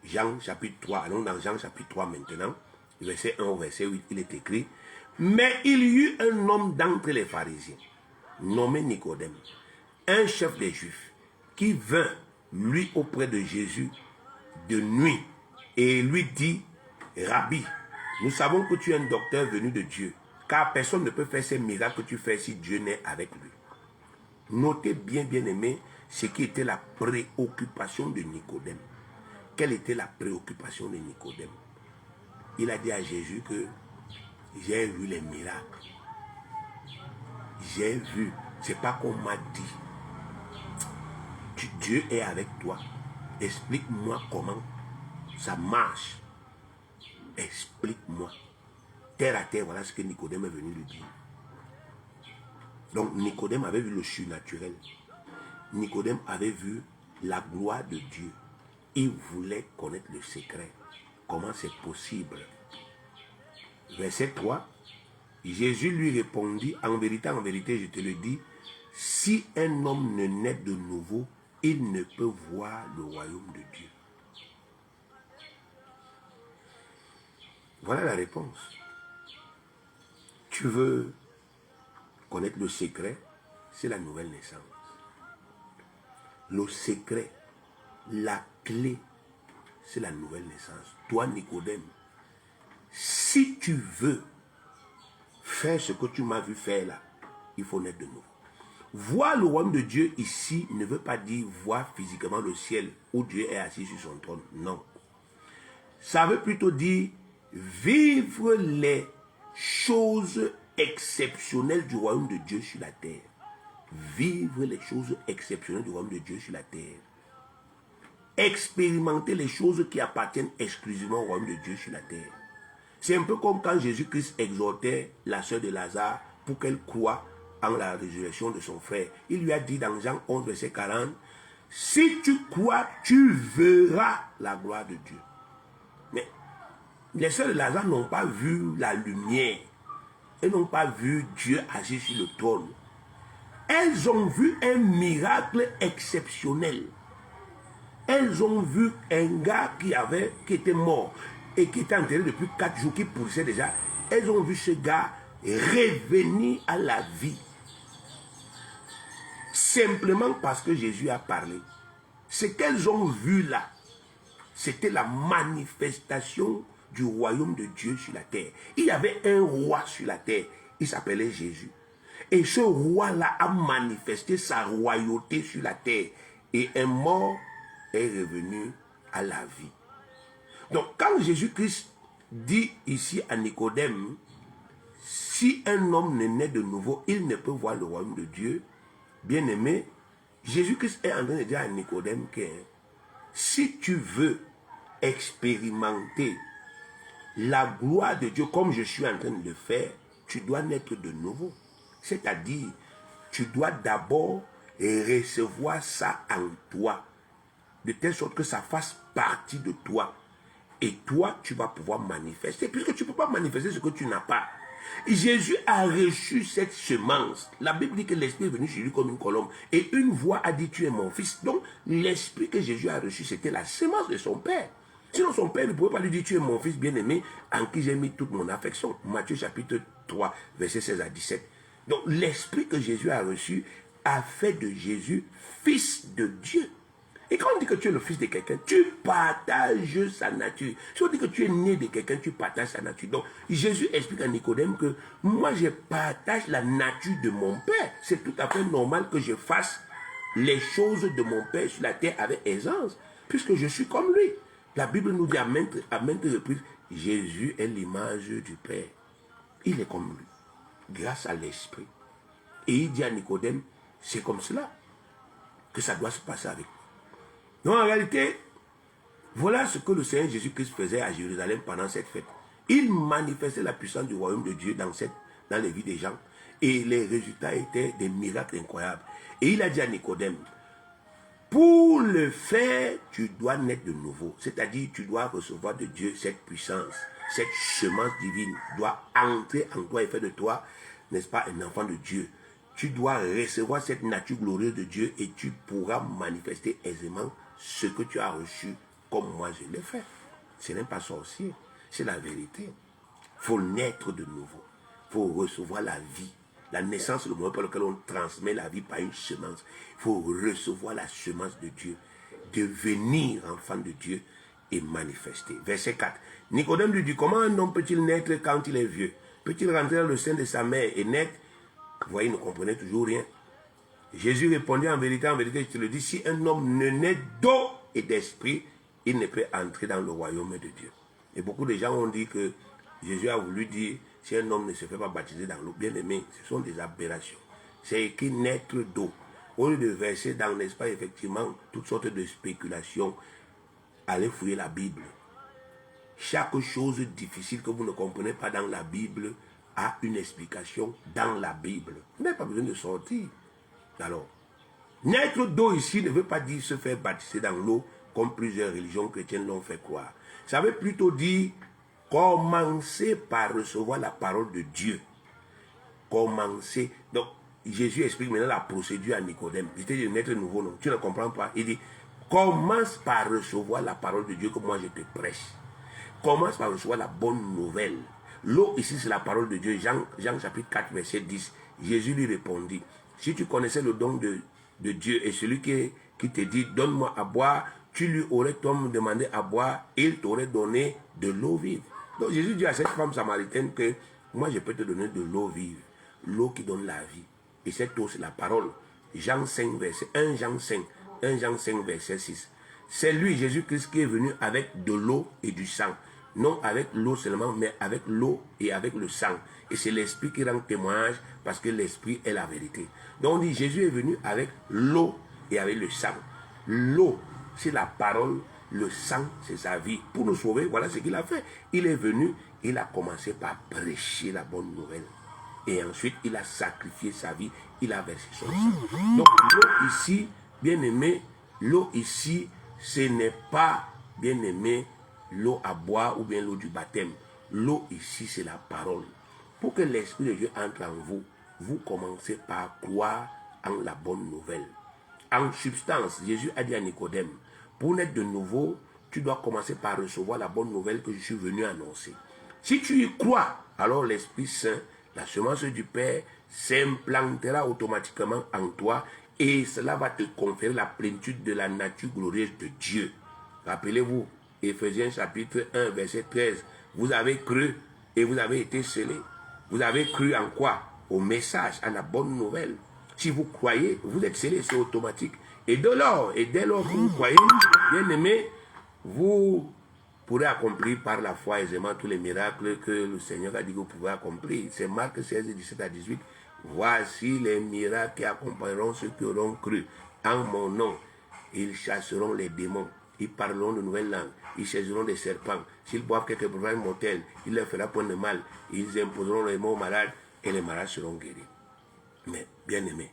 Jean chapitre 3, allons dans Jean chapitre 3 maintenant, verset 1 au verset 8, il est écrit, mais il y eut un homme d'entre les pharisiens, nommé Nicodème, un chef des Juifs, qui vint, lui, auprès de Jésus de nuit, et lui dit, Rabbi, nous savons que tu es un docteur venu de Dieu, car personne ne peut faire ces miracles que tu fais si Dieu n'est avec lui. Notez bien, bien aimé, ce qui était la préoccupation de Nicodème. Quelle était la préoccupation de Nicodème? Il a dit à Jésus que j'ai vu les miracles. J'ai vu, c'est pas qu'on m'a dit. Dieu est avec toi. Explique-moi comment ça marche. explique-moi. Terre à terre, voilà ce que Nicodème est venu lui dire. Donc Nicodème avait vu le surnaturel. Nicodème avait vu la gloire de Dieu. Il voulait connaître le secret. Comment c'est possible? Verset 3. Jésus lui répondit, en vérité, je te le dis, si un homme ne naît de nouveau, il ne peut voir le royaume de Dieu. Voilà la réponse. Tu veux connaître le secret, c'est la nouvelle naissance. Le secret, la clé, c'est la nouvelle naissance. Toi, Nicodème, si tu veux faire ce que tu m'as vu faire là, il faut naître de nouveau. Voir le royaume de Dieu ici ne veut pas dire voir physiquement le ciel où Dieu est assis sur son trône. Non. Ça veut plutôt dire vivre les choses exceptionnelles du royaume de Dieu sur la terre. Vivre les choses exceptionnelles du royaume de Dieu sur la terre. Expérimenter les choses qui appartiennent exclusivement au royaume de Dieu sur la terre. C'est un peu comme quand Jésus-Christ exhortait la sœur de Lazare pour qu'elle croie en la résurrection de son frère. Il lui a dit dans Jean 11, verset 40, « Si tu crois, tu verras la gloire de Dieu. » Mais les sœurs de Lazare n'ont pas vu la lumière. Elles n'ont pas vu Dieu assis sur le trône. Elles ont vu un miracle exceptionnel. Elles ont vu un gars qui était mort et qui était enterré depuis 4 jours, qui poussait déjà. Elles ont vu ce gars revenir à la vie. Simplement parce que Jésus a parlé. Ce qu'elles ont vu là, c'était la manifestation du royaume de Dieu sur la terre. Il y avait un roi sur la terre, il s'appelait Jésus. Et ce roi-là a manifesté sa royauté sur la terre. Et un mort est revenu à la vie. Donc quand Jésus-Christ dit ici à Nicodème, si un homme ne naît de nouveau, il ne peut voir le royaume de Dieu. Bien aimé, Jésus-Christ est en train de dire à Nicodème que si tu veux expérimenter la gloire de Dieu comme je suis en train de le faire, tu dois naître de nouveau. C'est-à-dire, tu dois d'abord recevoir ça en toi, de telle sorte que ça fasse partie de toi. Et toi, tu vas pouvoir manifester, puisque tu ne peux pas manifester ce que tu n'as pas. Jésus a reçu cette semence. La Bible dit que l'Esprit est venu sur lui comme une colombe. Et une voix a dit, tu es mon fils. Donc, l'Esprit que Jésus a reçu, c'était la semence de son Père. Sinon, son Père ne pouvait pas lui dire, tu es mon fils bien-aimé, en qui j'ai mis toute mon affection. Matthieu chapitre 3, verset 16 à 17. Donc, l'Esprit que Jésus a reçu a fait de Jésus fils de Dieu. Et quand on dit que tu es le fils de quelqu'un, tu partages sa nature. Si on dit que tu es né de quelqu'un, tu partages sa nature. Donc, Jésus explique à Nicodème que moi, je partage la nature de mon Père. C'est tout à fait normal que je fasse les choses de mon Père sur la terre avec aisance, puisque je suis comme lui. La Bible nous dit à maintes reprises, Jésus est l'image du Père. Il est comme lui, grâce à l'Esprit. Et il dit à Nicodème, c'est comme cela que ça doit se passer avec lui. Donc en réalité, voilà ce que le Seigneur Jésus-Christ faisait à Jérusalem pendant cette fête. Il manifestait la puissance du royaume de Dieu dans les vies des gens. Et les résultats étaient des miracles incroyables. Et il a dit à Nicodème, pour le faire, tu dois naître de nouveau. C'est-à-dire, tu dois recevoir de Dieu cette puissance, cette semence divine doit entrer en toi et faire de toi, n'est-ce pas, un enfant de Dieu. Tu dois recevoir cette nature glorieuse de Dieu et tu pourras manifester aisément ce que tu as reçu comme moi je l'ai fait. Ce n'est pas sorcier, c'est la vérité. Il faut naître de nouveau. Il faut recevoir la vie. La naissance, le moment par lequel on transmet la vie par une semence. Il faut recevoir la semence de Dieu, devenir enfant de Dieu et manifester. Verset 4. Nicodème lui dit, comment un homme peut-il naître quand il est vieux? Peut-il rentrer dans le sein de sa mère et naître? Vous voyez, il ne comprenait toujours rien. Jésus répondit, en vérité, je te le dis, si un homme ne naît d'eau et d'esprit, il ne peut entrer dans le royaume de Dieu. Et beaucoup de gens ont dit que Jésus a voulu dire, si un homme ne se fait pas baptiser dans l'eau, bien aimé, ce sont des aberrations. C'est écrit naître d'eau. Au lieu de verser dans, n'est-ce pas, effectivement, toutes sortes de spéculations, allez fouiller la Bible. chaque chose difficile que vous ne comprenez pas dans la Bible a une explication dans la Bible. Vous n'avez pas besoin de sortir. Alors, naître d'eau ici ne veut pas dire se faire baptiser dans l'eau comme plusieurs religions chrétiennes l'ont fait croire. Ça veut plutôt dire commencer par recevoir la parole de Dieu. Commencer. Donc, Jésus explique maintenant la procédure à Nicodème. C'était de naître nouveau, non? Tu ne comprends pas. Il dit, commence par recevoir la parole de Dieu que moi je te prêche. Commence par recevoir la bonne nouvelle. L'eau ici, c'est la parole de Dieu. Jean chapitre 4, verset 10. Jésus lui répondit, si tu connaissais le don de Dieu et celui qui te dit, donne-moi à boire, tu lui aurais toi-même demandé à boire, et il t'aurait donné de l'eau vive. Donc Jésus dit à cette femme samaritaine que moi je peux te donner de l'eau vive, l'eau qui donne la vie. Et cette eau, c'est la parole. Jean 5, verset 1 Jean 5, verset 6. C'est lui, Jésus-Christ, qui est venu avec de l'eau et du sang. Non avec l'eau seulement, mais avec l'eau et avec le sang. Et c'est l'Esprit qui rend témoignage, parce que l'Esprit est la vérité. Donc on dit, Jésus est venu avec l'eau et avec le sang. L'eau, c'est la parole. Le sang, c'est sa vie. Pour nous sauver, voilà ce qu'il a fait. Il est venu, il a commencé par prêcher la bonne nouvelle. Et ensuite, il a sacrifié sa vie, il a versé son sang. Donc, l'eau ici, bien-aimé, l'eau ici, ce n'est pas, bien-aimé, l'eau à boire ou bien l'eau du baptême. L'eau ici, c'est la parole. Pour que l'Esprit de Dieu entre en vous, vous commencez par croire en la bonne nouvelle. En substance, Jésus a dit à Nicodème, pour naître de nouveau, tu dois commencer par recevoir la bonne nouvelle que je suis venu annoncer. Si tu y crois, alors l'Esprit Saint, la semence du Père, s'implantera automatiquement en toi et cela va te conférer la plénitude de la nature glorieuse de Dieu. Rappelez-vous, Éphésiens chapitre 1, verset 13, vous avez cru et vous avez été scellés. Vous avez cru en quoi? Au message, à la bonne nouvelle. Si vous croyez, vous êtes scellés, c'est automatique. Et dès lors que vous croyez, bien aimé, vous pourrez accomplir par la foi aisément tous les miracles que le Seigneur a dit que vous pouvez accomplir. C'est Marc 16, 17 à 18. Voici les miracles qui accompagneront ceux qui auront cru. En mon nom, ils chasseront les démons. Ils parleront de nouvelles langues. Ils saisiront des serpents. S'ils boivent quelques breuvages mortels, il ne leur fera point de mal. Ils imposeront les mots aux malades et les malades seront guéris. Mais, bien aimé,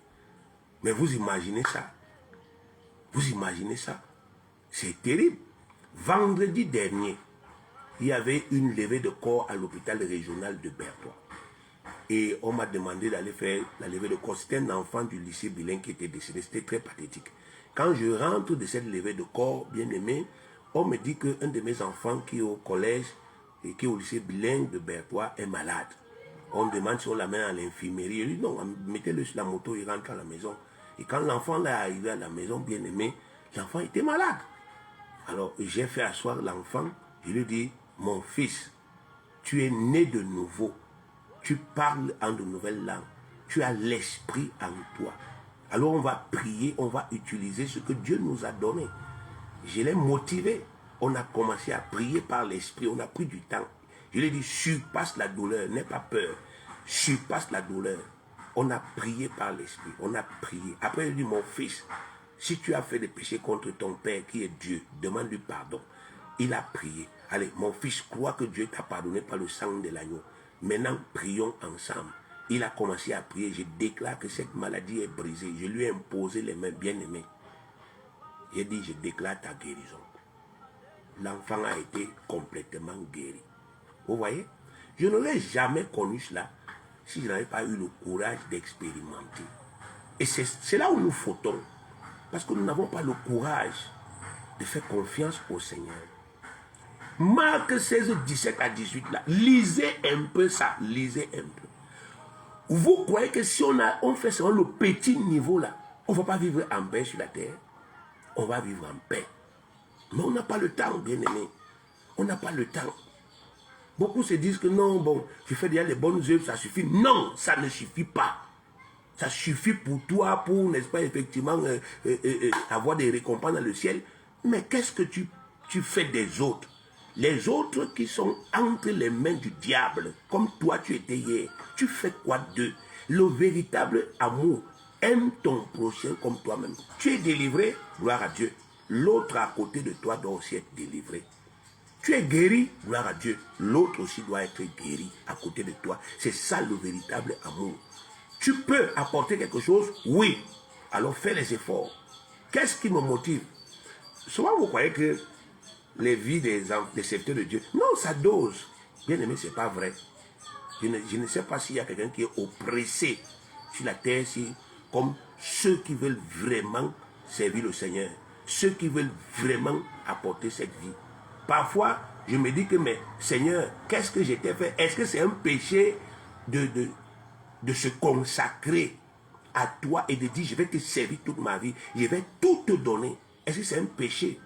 mais vous imaginez ça? Vous imaginez ça? C'est terrible. Vendredi dernier, il y avait une levée de corps à l'hôpital régional de Bertois. Et on m'a demandé d'aller faire la levée de corps. C'était un enfant du lycée bilingue qui était décédé. C'était très pathétique. Quand je rentre de cette levée de corps, bien aimé, on me dit qu'un de mes enfants qui est au collège et qui est au lycée bilingue de Bertois est malade. On demande si on l'amène à l'infirmerie. Il dit non, mettez-le sur la moto, il rentre à la maison. Et quand l'enfant est arrivé à la maison, bien aimé, l'enfant était malade. Alors j'ai fait asseoir l'enfant, je lui dis, mon fils, tu es né de nouveau, tu parles en de nouvelles langues, tu as l'esprit en toi. Alors on va prier, on va utiliser ce que Dieu nous a donné. Je l'ai motivé, on a commencé à prier par l'esprit, on a pris du temps. Je lui ai dit, surpasse la douleur, n'aie pas peur, surpasse la douleur. On a prié par l'esprit, on a prié. Après, il dit, mon fils, si tu as fait des péchés contre ton Père qui est Dieu, demande-lui pardon. Il a prié. Allez, mon fils, crois que Dieu t'a pardonné par le sang de l'agneau. Maintenant, prions ensemble. Il a commencé à prier. Je déclare que cette maladie est brisée. Je lui ai imposé les mains, bien-aimées. J'ai dit, je déclare ta guérison. L'enfant a été complètement guéri. Vous voyez? Je n'aurais jamais connu cela si je n'avais pas eu le courage d'expérimenter. Et c'est là où nous fautons. Parce que nous n'avons pas le courage de faire confiance au Seigneur. Marc 16, 17 à 18, là, lisez un peu ça, lisez un peu. Vous croyez que si on fait seulement le petit niveau là, on ne va pas vivre en paix sur la terre? On va vivre en paix. Mais on n'a pas le temps, bien aimé. On n'a pas le temps. Beaucoup se disent que non, bon, tu fais déjà les bonnes œuvres, ça suffit. Non, ça ne suffit pas. Ça suffit pour toi, pour, n'est-ce pas, effectivement, avoir des récompenses dans le ciel. Mais qu'est-ce que tu fais des autres? Les autres qui sont entre les mains du diable, comme toi tu étais hier, tu fais quoi d'eux? Le véritable amour, aime ton prochain comme toi-même. Tu es délivré, gloire à Dieu. L'autre à côté de toi doit aussi être délivré. Tu es guéri, gloire à Dieu. L'autre aussi doit être guéri à côté de toi. C'est ça le véritable amour. Tu peux apporter quelque chose? Oui. Alors fais les efforts. Qu'est-ce qui me motive? Souvent vous croyez que les vies des serviteurs de Dieu, non, ça dose. Bien aimé, ce n'est pas vrai. Je ne sais pas s'il y a quelqu'un qui est oppressé sur la terre, comme ceux qui veulent vraiment servir le Seigneur, ceux qui veulent vraiment apporter cette vie. Parfois, je me dis que, mais Seigneur, qu'est-ce que j'étais fait? Est-ce que c'est un péché de se consacrer à toi et de dire, je vais te servir toute ma vie, je vais tout te donner? Est-ce que c'est un péché?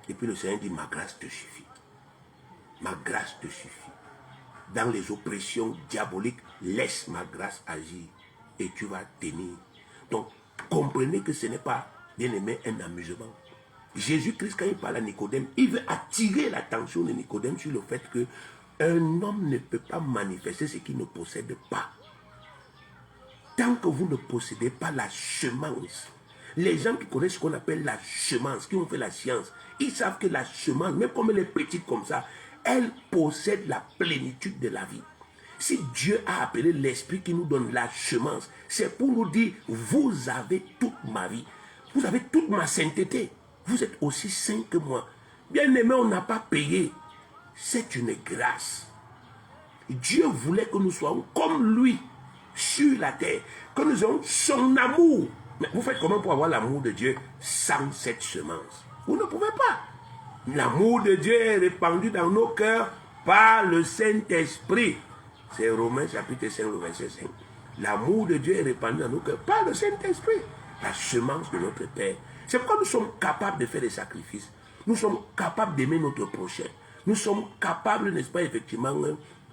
Et puis le Seigneur dit, ma grâce te suffit. Ma grâce te suffit. Dans les oppressions diaboliques, laisse ma grâce agir et tu vas tenir. Donc, comprenez que ce n'est pas, bien aimé, un amusement. Jésus-Christ, quand il parle à Nicodème, il veut attirer l'attention de Nicodème sur le fait qu'un homme ne peut pas manifester ce qu'il ne possède pas. Tant que vous ne possédez pas la semence, les gens qui connaissent ce qu'on appelle la semence, qui ont fait la science, ils savent que la semence, même comme elle est petite comme ça, elle possède la plénitude de la vie. Si Dieu a appelé l'esprit qui nous donne la semence, c'est pour nous dire, vous avez toute ma vie, vous avez toute ma sainteté, vous êtes aussi saint que moi. Bien aimé, on n'a pas payé, c'est une grâce. Dieu voulait que nous soyons comme lui sur la terre, que nous ayons son amour. Mais vous faites comment pour avoir l'amour de Dieu sans cette semence? Vous ne pouvez pas. L'amour de Dieu est répandu dans nos cœurs par le Saint-Esprit. C'est Romains chapitre 5, le verset 5. L'amour de Dieu est répandu dans nos cœurs par le Saint-Esprit. La semence de notre Père. C'est pourquoi nous sommes capables de faire des sacrifices. Nous sommes capables d'aimer notre prochain. Nous sommes capables, n'est-ce pas, effectivement,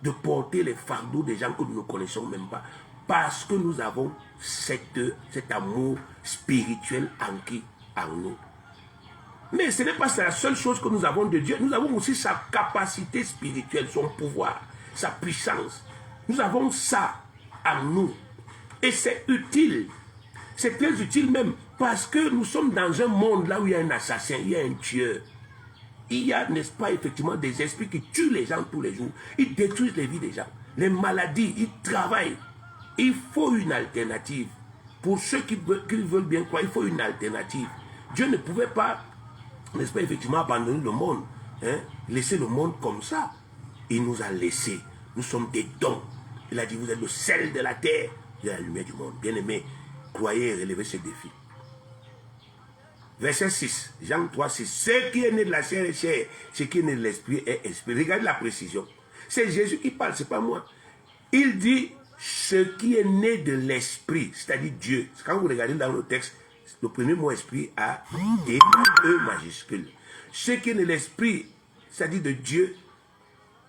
de porter les fardeaux des gens que nous ne connaissons même pas. Parce que nous avons cet amour spirituel en nous. Mais ce n'est pas la seule chose que nous avons de Dieu. Nous avons aussi sa capacité spirituelle, son pouvoir, sa puissance. Nous avons ça en nous. Et c'est utile. C'est très utile même parce que nous sommes dans un monde là où il y a un assassin, il y a un tueur. Il y a, n'est-ce pas, effectivement, des esprits qui tuent les gens tous les jours. Ils détruisent les vies des gens. Les maladies, ils travaillent. Il faut une alternative. Pour ceux qui veulent bien croire, il faut une alternative. Dieu ne pouvait pas, n'est-ce pas, effectivement, abandonner le monde. Laisser le monde comme ça. Il nous a laissés. Nous sommes des dons. Il a dit, vous êtes le sel de la terre et la lumière du monde. Bien aimé, croyez et relevez ce défi. Verset 6, Jean 3, 6. Ce qui est né de la chair est chair, ce qui est né de l'esprit est esprit. Regardez la précision. C'est Jésus qui parle, ce n'est pas moi. Il dit ce qui est né de l'esprit, c'est-à-dire Dieu. Quand vous regardez dans le texte, le premier mot esprit a D, E majuscule. Ce qui est né de l'esprit, c'est-à-dire de Dieu,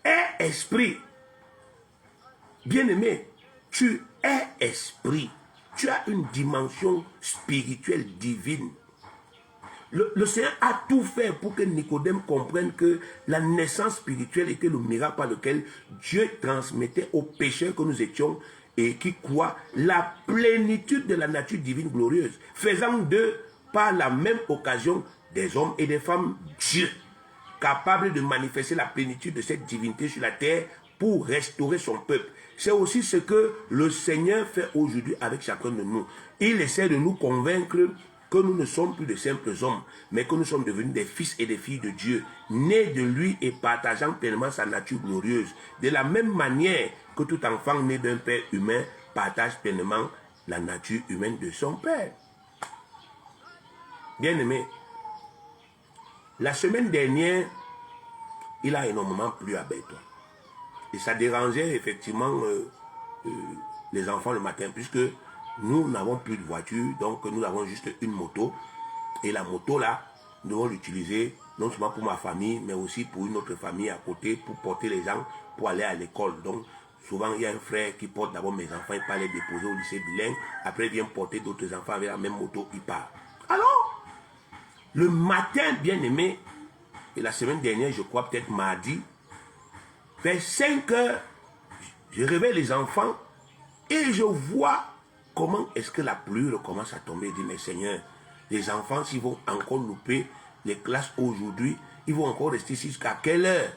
est esprit. Bien-aimé, tu es esprit. Tu as une dimension spirituelle divine. Le Seigneur a tout fait pour que Nicodème comprenne que la naissance spirituelle était le miracle par lequel Dieu transmettait aux pécheurs que nous étions et qui croient la plénitude de la nature divine glorieuse, faisant d'eux par la même occasion des hommes et des femmes Dieu, capables de manifester la plénitude de cette divinité sur la terre pour restaurer son peuple. C'est aussi ce que le Seigneur fait aujourd'hui avec chacun de nous. Il essaie de nous convaincre que nous ne sommes plus de simples hommes, mais que nous sommes devenus des fils et des filles de Dieu, nés de lui et partageant pleinement sa nature glorieuse. De la même manière que tout enfant né d'un père humain partage pleinement la nature humaine de son père. Bien-aimé, la semaine dernière, il a énormément plu à Béton. Et ça dérangeait effectivement les enfants le matin, puisque nous n'avons plus de voiture, donc nous avons juste une moto. Et la moto là, nous devons l'utiliser non seulement pour ma famille, mais aussi pour une autre famille à côté, pour porter les gens, pour aller à l'école. Donc souvent il y a un frère qui porte d'abord mes enfants, il part les déposer au lycée bilingue, après il vient porter d'autres enfants avec la même moto, il part. Alors, le matin, bien aimé, et la semaine dernière, je crois peut-être mardi, vers 5 heures, je réveille les enfants et je vois comment est-ce que la pluie commence à tomber. Je dis, mais Seigneur, les enfants, s'ils vont encore louper les classes aujourd'hui, ils vont encore rester ici jusqu'à quelle heure?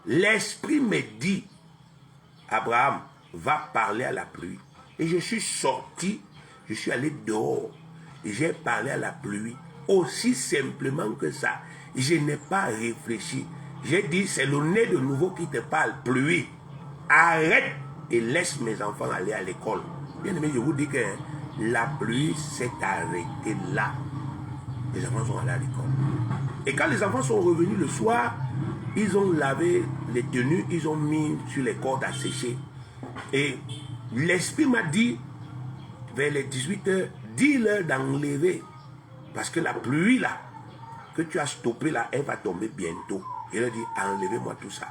L'esprit me dit, Abraham, va parler à la pluie. Et je suis sorti, je suis allé dehors, et j'ai parlé à la pluie, aussi simplement que ça. Je n'ai pas réfléchi. J'ai dit, c'est le nez de nouveau qui te parle, pluie. Arrête et laisse mes enfants aller à l'école. Bien aimé, je vous dis que la pluie s'est arrêtée là. Les enfants sont allés à l'école. Et quand les enfants sont revenus le soir, ils ont lavé les tenues, ils ont mis sur les cordes à sécher. Et l'esprit m'a dit, vers les 18h, dis-leur d'enlever. Parce que la pluie là, que tu as stoppée là, elle va tomber bientôt. Il a dit, enlevez-moi tout ça.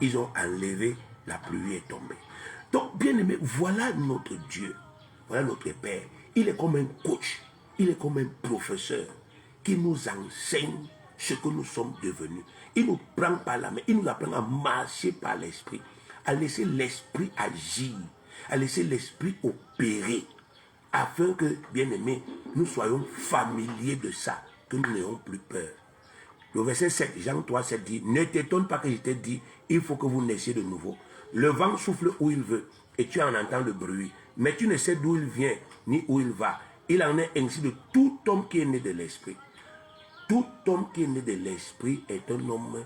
Ils ont enlevé, la pluie est tombée. Donc, bien aimé, voilà notre Dieu. Voilà notre Père. Il est comme un coach. Il est comme un professeur qui nous enseigne ce que nous sommes devenus. Il nous prend par la main. Il nous apprend à marcher par l'esprit. À laisser l'esprit agir. À laisser l'esprit opérer. Afin que, bien aimé, nous soyons familiers de ça. Que nous n'ayons plus peur. Le verset 7, Jean 3, 7 dit, ne t'étonne pas que je t'ai dit, il faut que vous naissiez de nouveau. Le vent souffle où il veut, et tu en entends le bruit, mais tu ne sais d'où il vient, ni où il va. Il en est ainsi de tout homme qui est né de l'esprit. Tout homme qui est né de l'esprit est un homme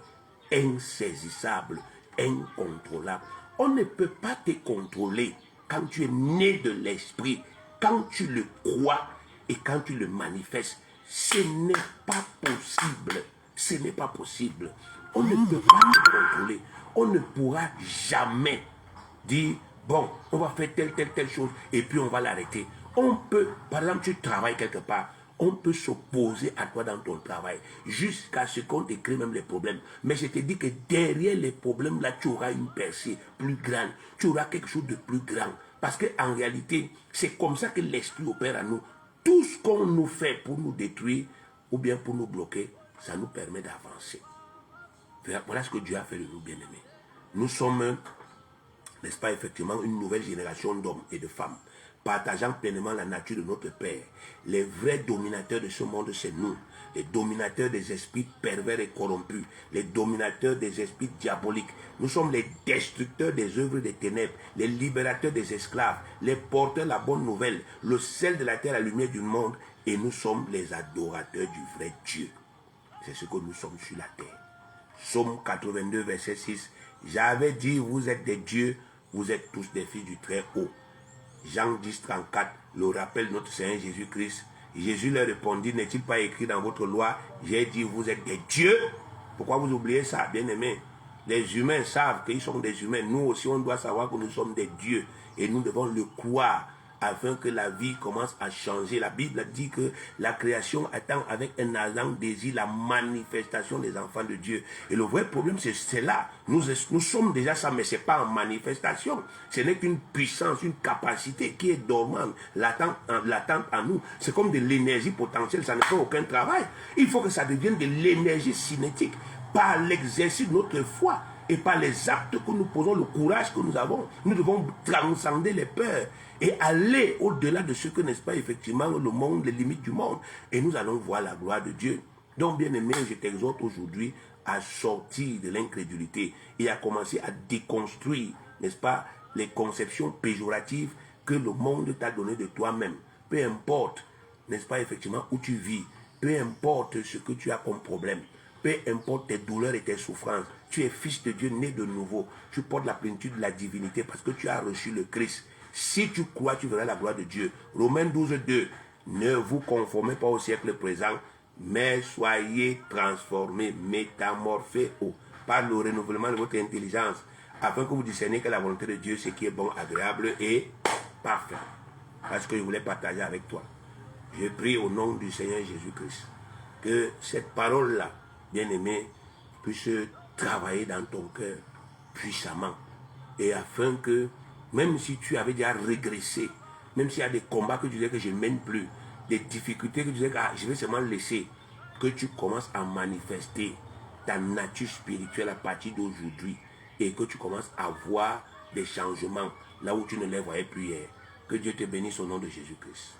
insaisissable, incontrôlable. On ne peut pas te contrôler quand tu es né de l'esprit, quand tu le crois et quand tu le manifestes. Ce n'est pas possible. Ce n'est pas possible. On ne peut pas te contrôler. On ne pourra jamais dire, bon, on va faire telle chose et puis on va l'arrêter. On peut, par exemple, tu travailles quelque part, on peut s'opposer à toi dans ton travail jusqu'à ce qu'on te crée même les problèmes. Mais je te dis que derrière les problèmes, là, tu auras une percée plus grande. Tu auras quelque chose de plus grand. Parce qu'en réalité, c'est comme ça que l'esprit opère à nous. Tout ce qu'on nous fait pour nous détruire ou bien pour nous bloquer, ça nous permet d'avancer. Voilà ce que Dieu a fait de nous, bien-aimés. Nous sommes, n'est-ce pas, effectivement, une nouvelle génération d'hommes et de femmes, partageant pleinement la nature de notre Père. Les vrais dominateurs de ce monde, c'est nous. Les dominateurs des esprits pervers et corrompus. Les dominateurs des esprits diaboliques. Nous sommes les destructeurs des œuvres des ténèbres. Les libérateurs des esclaves. Les porteurs de la bonne nouvelle. Le sel de la terre, la lumière du monde. Et nous sommes les adorateurs du vrai Dieu. C'est ce que nous sommes sur la terre. Psaume 82, verset 6. J'avais dit, vous êtes des dieux, vous êtes tous des fils du Très-Haut. Jean 10, 34, le rappel de notre Seigneur Jésus-Christ. Jésus leur répondit, n'est-il pas écrit dans votre loi, j'ai dit, vous êtes des dieux? Pourquoi vous oubliez ça, bien-aimés? Les humains savent qu'ils sont des humains. Nous aussi, on doit savoir que nous sommes des dieux. Et nous devons le croire afin que la vie commence à changer. La Bible dit que la création attend avec un ardent désir la manifestation des enfants de Dieu. Et le vrai problème, c'est là. Nous sommes déjà ça, mais ce n'est pas en manifestation. Ce n'est qu'une puissance, une capacité qui est dormante, latente en nous. C'est comme de l'énergie potentielle, ça ne fait aucun travail. Il faut que ça devienne de l'énergie cinétique par l'exercice de notre foi. Et par les actes que nous posons, le courage que nous avons, nous devons transcender les peurs et aller au-delà de ce que, n'est-ce pas, effectivement, le monde, les limites du monde. Et nous allons voir la gloire de Dieu. Donc, bien aimé, je t'exhorte aujourd'hui à sortir de l'incrédulité et à commencer à déconstruire, n'est-ce pas, les conceptions péjoratives que le monde t'a données de toi-même. Peu importe, n'est-ce pas, effectivement, où tu vis, peu importe ce que tu as comme problème, peu importe tes douleurs et tes souffrances, tu es fils de Dieu, né de nouveau. Tu portes la plénitude de la divinité parce que tu as reçu le Christ. Si tu crois, tu verras la gloire de Dieu. Romains 12, 2. Ne vous conformez pas au siècle présent, mais soyez transformés, métamorphés par le renouvellement de votre intelligence, afin que vous discerniez que la volonté de Dieu, c'est qui est bon, agréable et parfait. Parce que je voulais partager avec toi. Je prie au nom du Seigneur Jésus-Christ que cette parole-là, bien-aimé, puisse travailler dans ton cœur puissamment. Et afin que, même si tu avais déjà régressé, même s'il y a des combats que tu disais que je ne mène plus, des difficultés que tu disais que je vais seulement laisser, que tu commences à manifester ta nature spirituelle à partir d'aujourd'hui et que tu commences à voir des changements là où tu ne les voyais plus hier. Que Dieu te bénisse au nom de Jésus-Christ.